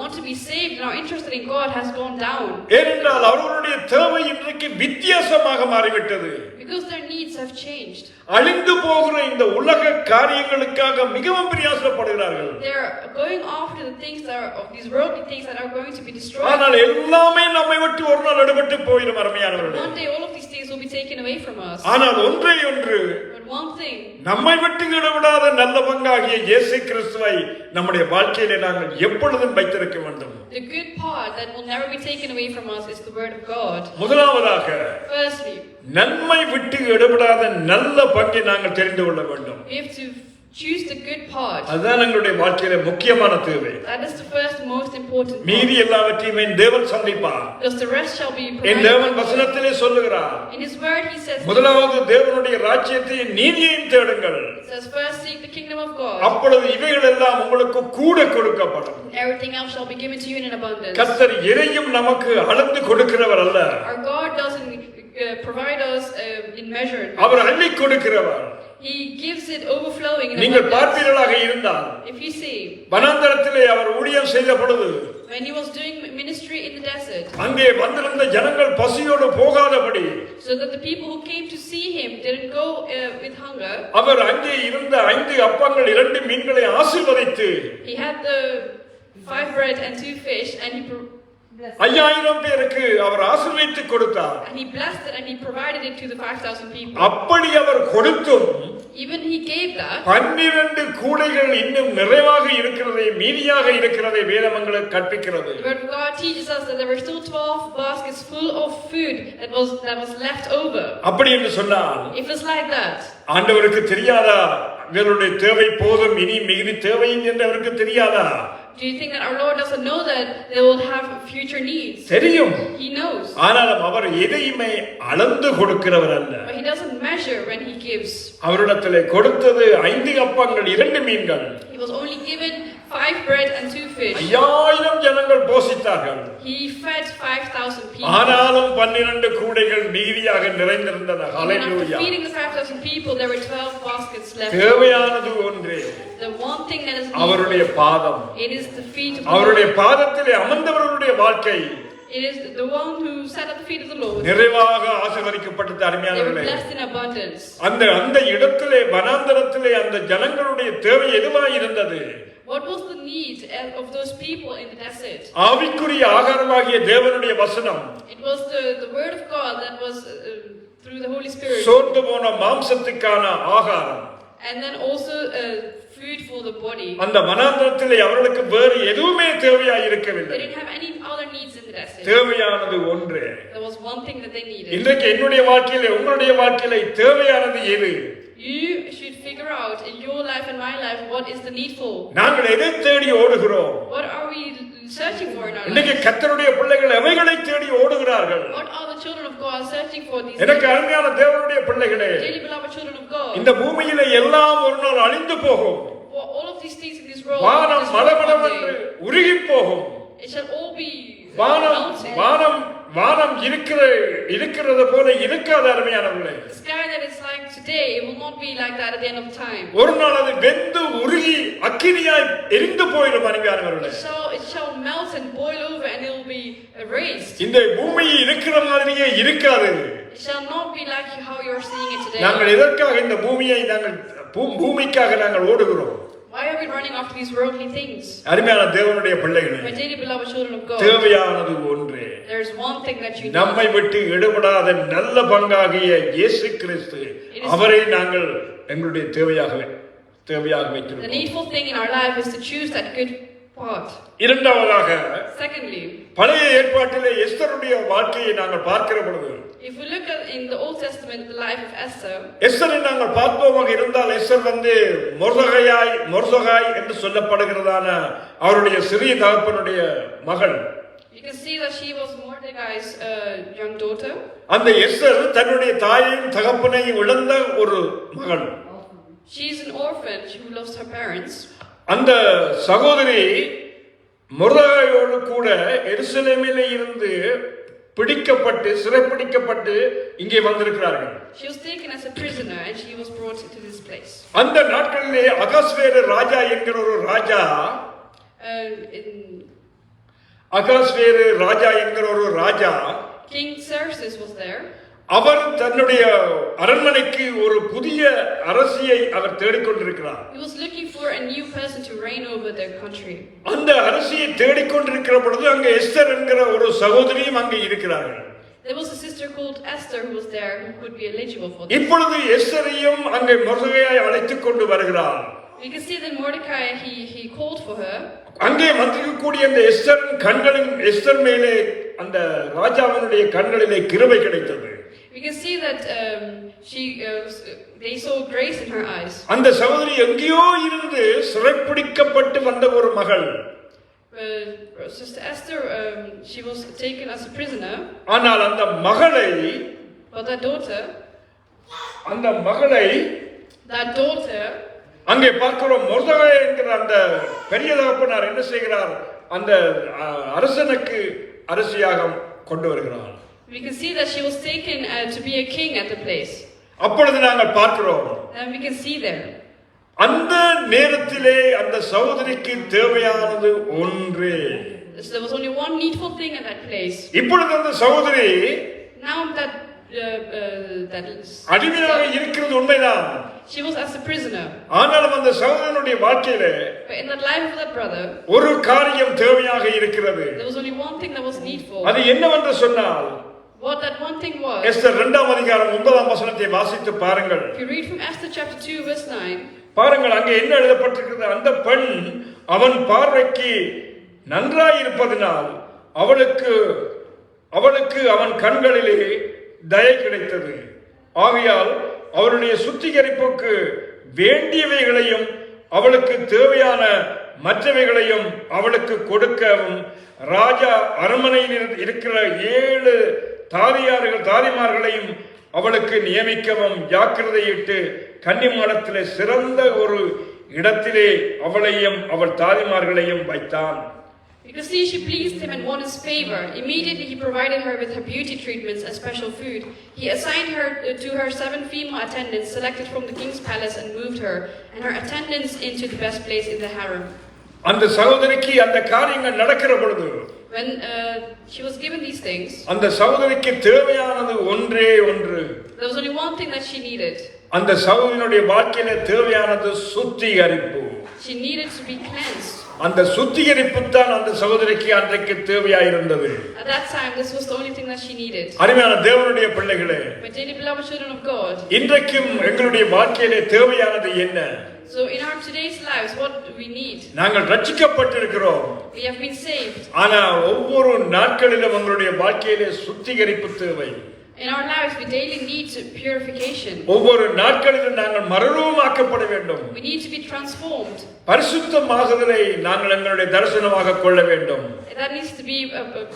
want to be saved and are interested in God has gone down. ஏனென்றால் அவர்களுடைய தேவை இன்றைக்கு வித்தியாசமாக மாறிவிட்டது. Because their needs have changed. அழிந்து போகிற இந்த உலக காரியங்களுக்காக மிகவும் பிரயாசப்படுகிறார்கள். They are going after the things that are of these worldly things that are going to be destroyed. ஆனால் எல்லாமே நம்மை விட்டு ஒரு நாள் எடுபட்டு போயிடும் அருமையானவர்களே. One day all of these things will be taken away from us. ஆனால் ஒன்றே ஒன்று, But one thing, நம்மை விட்டு இடவிடாத நல்ல பங்காகிய இயேசு கிறிஸ்துவை நம்முடைய வாழ்க்கையிலே நாங்கள் எப்பொழுதும் வைத்திருக்க வேண்டும். the good part that will never be taken away from us is the word of God. முதலாவதாக Firstly, நன்மை விட்டு எடுபடாத நல்ல பங்கை நாங்கள் தெரிந்து கொள்ள வேண்டும். we have to choose the good part. அதுதான் எங்களுடைய வாழ்க்கையில முக்கியமான தேவை. That is the first most important part. மீதி எல்லாவற்றையும் என் தேவன் சந்திப்பார். Because the rest shall be என் தேவன் provided. வசனத்திலே சொல்லுகிறார், In His word He says, முதலாவது தேவனுடைய ராஜ்யத்தையும் நீதியையும் தேடுங்கள், it says, first seek the kingdom of God. அப்பொழுது இவைகள் எல்லாம் உங்களுக்கு கூட கொடுக்கப்படும். Everything else shall be given to you in abundance. கர்த்தர் எதையும் நமக்கு அளந்து கொடுக்கிறவர் அல்ல, Our God doesn't provide us in measure. அவர் அள்ளி கொடுக்கிறவர். He gives it overflowing in நீங்கள் abundance. பார்ப்பீர்களாக இருந்தால் If you see, வனாந்தரத்திலே அவர் ஊழியம் செய்த பொழுது when He was doing ministry in the desert, அங்கே வந்திருந்த ஜனங்கள் பசியோடு போகாதபடி so that the people who came to see Him didn't go with hunger, அவர் அங்கே இருந்த 5 அப்பங்கள் 2 மீன்களை ஆசீர்வதித்து He had the 5 bread and 2 fish, and He 5000 பேருக்கு அவர் ஆசீர்வதித்து கொடுத்தார். and He blessed it and He provided it to the 5,000 people. அப்படி அவர் கொடுத்தும் Even He gave that. 12 கூடைகள் இன்னும் நிறைவாக இருக்கிறதை, மீதியாக இருக்கிறதை வேதம் எங்களுக்கு கற்பிக்கிறது. The word of God teaches us that there were still 12 baskets full of food that was left over. அப்படி என்று சொன்னால் If it's like that, ஆண்டவருக்கு தெரியாதா இவருடைய தேவை போதும், இனி மிகுதி தேவையும் என்று அவருக்கு தெரியாதா? Do you think that our Lord doesn't know that they will have future needs? தெரியும். He knows. ஆனாலும் அவர் எதையுமே அளந்து கொடுக்கிறவர் அல்ல. But he doesn't measure when he gives. அவரிடத்திலே கொடுத்தது 5 அப்பங்கள் 2 மீன்கள். He was only given 5 bread and 2 fish. 5000 ஜனங்கள் போஷித்தார்கள். He fed 5,000 people. ஆனாலும் 12 கூடைகள் மீதியாக நிறைந்திருந்தன. Even hallelujah. after feeding the 5,000 people, there were 12 baskets left. தேவையானது ஒன்றே, The one thing that is அவருடைய needed, பாதம். it is the feet of the அவருடைய Lord. பாதத்திலே அமர்ந்தவர்களுடைய வாழ்க்கை It is the one who sat at the feet of the Lord. நிறைவாக ஆசீர்வதிக்கப்பட்டது. They were அருமையானவர்களே, blessed in abundance. அந்த இடத்திலே வனாந்தரத்திலே அந்த ஜனங்களுடைய தேவை எதுவாய் இருந்தது? What was the need of those people in the desert? ஆவிக்குரிய ஆகாரமாகிய தேவனுடைய வசனம், It was the word of God that was through the Holy Spirit. சோர்ந்து போன மாம்சத்துக்கான ஆகாரம். And then also food for the body. அந்த வனாந்தரத்திலே அவர்களுக்கு வேறு எதுவுமே தேவையாய் They இருக்கவில்லை. didn't have any other needs in the desert. தேவையானது ஒன்றே. There was one thing that they needed. இன்றைக்கு என்னுடைய வாழ்க்கையிலே உங்களுடைய வாழ்க்கையிலே தேவையானது எது? You should figure out in your life and my life what is the needful. நாங்கள் எதை தேடி ஓடுகிறோம்? What are we searching for in our இன்றைக்கு life? கர்த்தருடைய பிள்ளைகள் எவைகளை தேடி ஓடுகிறார்கள்? What are the children of God searching for these எனக்கு days? அருமையான தேவனுடைய பிள்ளைகளே, Dearly beloved children of God, இந்த பூமியிலே எல்லாம் ஒரு நாள் அழிந்து போகும். for all of these things in this world, வானம் this world one மலமளவென்று day, உருகி போகும். it shall all be வானம் melted. வானம் இருக்கிறது போல இருக்காது. அருமையானவர்களே, The sky that is like today, it will not be like that at the end of time. ஒரு நாள் அது வெந்து உருகி அக்கினியாய் எரிந்து போயிடும். அருமையானவர்களே, It shall melt and boil over and it will be erased. இந்த பூமி இருக்கிற மாதிரியே இருக்காது. It shall not be like how you are seeing it today. நாங்கள் எதற்காக இந்த பூமிக்காக நாங்கள் ஓடுகிறோம்? Why are we running after these worldly things? அருமையான தேவனுடைய பிள்ளைகளே, My dearly beloved children of God, தேவையானது ஒன்றே, there is one thing that you need. நம்மை விட்டு எடுபடாத நல்ல பங்காகிய இயேசு கிறிஸ்து, அவரை நாங்கள் எங்களுடைய தேவையாக The வைத்திருக்கிறோம். needful thing in our life is to choose that good part. இரண்டாவதாக, Secondly, பழைய ஏற்பாட்டிலே எஸ்தருடைய வாழ்க்கையை நாங்கள் பார்க்கிற பொழுது, if we look at in the Old Testament the life of Esther, எஸ்தரை நாங்கள் பார்ப்போமாக இருந்தால், எஸ்தர் மொர்தெகாய் என்று சொல்லப்படுகிறதான அவருடைய சிறிய தகப்பனுடைய மகள். you can see that she was Mordecai's young daughter. அந்த எஸ்தர் தன்னுடைய தாயையும் தகப்பனையும் இழந்த ஒரு மகள். She is an orphan who lost her parents. அந்த சகோதரி மொர்தெகாயோடு கூட எருசலேமிலே இருந்து சிறைப்பிடிக்கப்பட்டு இங்கே வந்திருக்கிறார்கள். She was taken as a prisoner and she was brought to this place. அந்த நாட்களிலே அகாஸ்வேரு ராஜா என்கிற ஒரு ராஜா King Xerxes was there. அவர் தன்னுடைய அரண்மனைக்கு ஒரு புதிய அரசியை அவர் தேடிக்கொண்டிருக்கிறார். He was looking for a new person to reign over their country. அந்த அரசியை தேடிக்கொண்டிருக்கிற பொழுது அங்கே எஸ்தர் என்கிற ஒரு சகோதரியும் அங்கே இருக்கிறார்கள். There was a sister called Esther who was there who could be eligible for this. இப்பொழுது எஸ்தரையும் அங்கே மொர்தெகாயை அழைத்துக் கொண்டு வருகிறார். We can see that Mordecai he called for her. அங்கே வந்திருக்கக்கூடிய அந்த எஸ்தர் மேலே அந்த ராஜாவினுடைய கண்களிலே கிருபை கிடைத்தது. We can see that they saw grace in her eyes. அந்த சகோதரி எங்கேயோ இருந்து சிறைப்பிடிக்கப்பட்டு வந்த ஒரு மகள். Sister Esther, she was taken as a prisoner. ஆனால் அந்த மகளை, But that daughter, அங்கே பார்க்கிறோம். மொர்தெகாய் என்கிற அந்த பெரிய தகப்பனார் என்ன செய்கிறார்? அந்த அரசனுக்கு அரசியாக கொண்டு வருகிறார். we can see that she was taken to be a king at the place. அப்பொழுது நாங்கள் பார்க்கிறோம், And we can see there. அந்த நேரத்திலே அந்த சகோதரிக்கு தேவையானது ஒன்றே. So there was only one needful thing at that place. இப்பொழுது அந்த சகோதரி Now that அடிமையாக இருக்கிறது உண்மைதான். she was as a prisoner. ஆனாலும் அந்த சகோதரனுடைய வாழ்க்கையிலே But in the life of that brother, ஒரு காரியம் தேவையாக இருக்கிறது. there was only one thing that was needful. அது என்னவென்று சொன்னால், What that one thing was, Esther 2ஆம் அதிகாரம் 9ஆம் வசனத்தை வாசித்து பாருங்கள். if you read from Esther chapter 2 verse 9, பாருங்கள், அங்கே என்ன எழுதப்பட்டிருக்கிறது? அந்த பெண் அவன் பார்வைக்கு நன்றாயிருப்பதினால் அவளுக்கு அவன் கண்களிலே தயை கிடைத்தது. ஆகையால் அவருடைய சுத்திகரிப்புக்கு வேண்டியவைகளையும் அவளுக்கு தேவையான மற்றவைகளையும் அவளுக்கு கொடுக்கவும் ராஜா அரண்மனையில் இருக்கிற 7 தாதிமார்களையும் அவளுக்கு நியமிக்கவும் ஜாக்கிரதையிட்டு கன்னிமாடத்திலே சிறந்த ஒரு இடத்திலே அவளையும் அவள் தாதிமார்களையும் வைத்தான். Because see, she pleased him and won his favor. Immediately he provided her with her beauty treatments and special food. He assigned her to her 7 female attendants selected from the king's palace and moved her and her attendants into the best place in the harem. அந்த சகோதரிக்கு அந்த காரியங்கள் நடக்கிற பொழுது When she was given these things, அந்த சகோதரிக்கு தேவையானது ஒன்றே ஒன்று. there was only one thing that she needed. அந்த சகோதரியுடைய வாழ்க்கையில தேவையானது சுத்திகரிப்பு. She needed to be cleansed. அந்த சுத்திகரிப்பு தான் அந்த சகோதரிக்கு அன்றைக்கு தேவையாயிருந்தது. At that time, this was the only thing that she needed. அருமையான தேவனுடைய பிள்ளைகளே, My dearly beloved children of God, இன்றைக்கும் எங்களுடைய வாழ்க்கையிலே தேவையானது என்ன? so in our today's lives, what do we need? நாங்கள் ரட்சிக்கப்பட்டிருக்கிறோம். We have been saved. ஆனா ஒவ்வொரு நாட்களிலும் எங்களுடைய வாழ்க்கையிலே சுத்திகரிப்பு தேவை. In our lives, we daily need purification. ஒவ்வொரு நாட்களிலும் நாங்கள் மறுரூபமாக்கப்பட வேண்டும். We need to be transformed. பரிசுத்தமாகுதலை நாங்கள் எங்களுடைய தரிசனமாக கொள்ள வேண்டும். That needs to be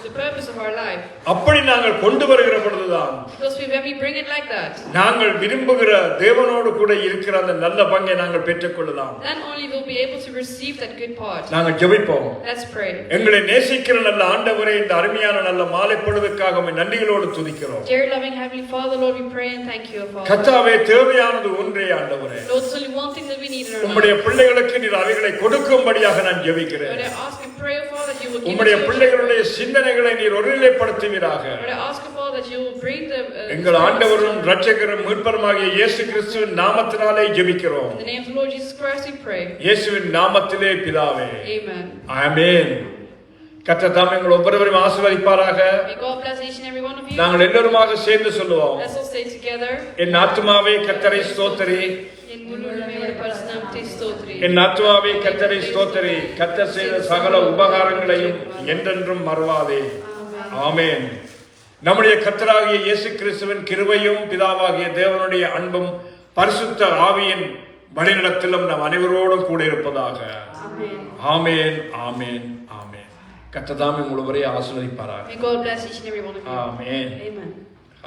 the purpose of our life. அப்படி நாங்கள் கொண்டு வருகிற பொழுதுதான் Because when we bring it like that, நாங்கள் விரும்புகிற தேவனோடு கூட இருக்கிற அந்த நல்ல பங்கை நாங்கள் பெற்றுக்கொள்ளலாம். then only we'll be able to receive that good part. நாங்கள் ஜெபிப்போம். Let's pray. எங்களை நேசிக்கிற நல்ல ஆண்டவரே, இந்த அருமையான நல்ல மாலை பொழுதுக்காக உம்மை நன்றிகளோடு துதிக்கிறோம். Dear loving Heavenly Father, Lord, we pray and thank you, Father. கர்த்தாவே, தேவையானது ஒன்றே ஆண்டவரே. Lord, there's only one thing that we need in our உம்முடைய life. பிள்ளைகளுக்கு நீர் அவைகளை கொடுக்கும்படியாக நான் ஜெபிக்கிறேன். Lord, I ask and pray, Father, that you will give உம்முடைய us your பிள்ளைகளுடைய சிந்தனைகளை நீர் ஒருநிலைப்படுத்துவீராக. Lord, I ask, Father, that you will bring the எங்கள் ஆண்டவரும் இரட்சகரும் மீட்பருமாகிய இயேசு கிறிஸ்துவின் நாமத்தினாலே ஜெபிக்கிறோம். in the name of the Lord Jesus Christ we pray. இயேசுவின் நாமத்திலே பிதாவே. Amen. ஆமென். கர்த்தர் தாமே உங்கள் ஒவ்வொருவரையும் ஆசீர்வதிப்பாராக. May God bless each and every one of you. நாங்கள் எல்லோருமாக சேர்ந்து சொல்லுவோம். Let's all stay together. என் ஆத்துமாவே கர்த்தரை ஸ்தோத்திரி. In முழுமையோட பரிசுநாமத்தை ஸ்தோத்திரி. என் ஆத்துமாவே கர்த்தரை ஸ்தோத்திரி. கர்த்தர் செய்த சகல உபகாரங்களையும் என்றென்றும் மறவாதே. ஆமென். நம்முடைய கர்த்தராகிய இயேசு கிறிஸ்துவின் கிருபையும் பிதாவாகிய தேவனுடைய அன்பும் பரிசுத்த ஆவியின் வழிநடத்தலும் நம் அனைவரோடும் கூட இருப்பதாக. ஆமென், ஆமென், ஆமென். கர்த்தர் தாமே உங்களை ஆசீர்வதிப்பாராக. May God bless each and every one of you. Amen. Amen.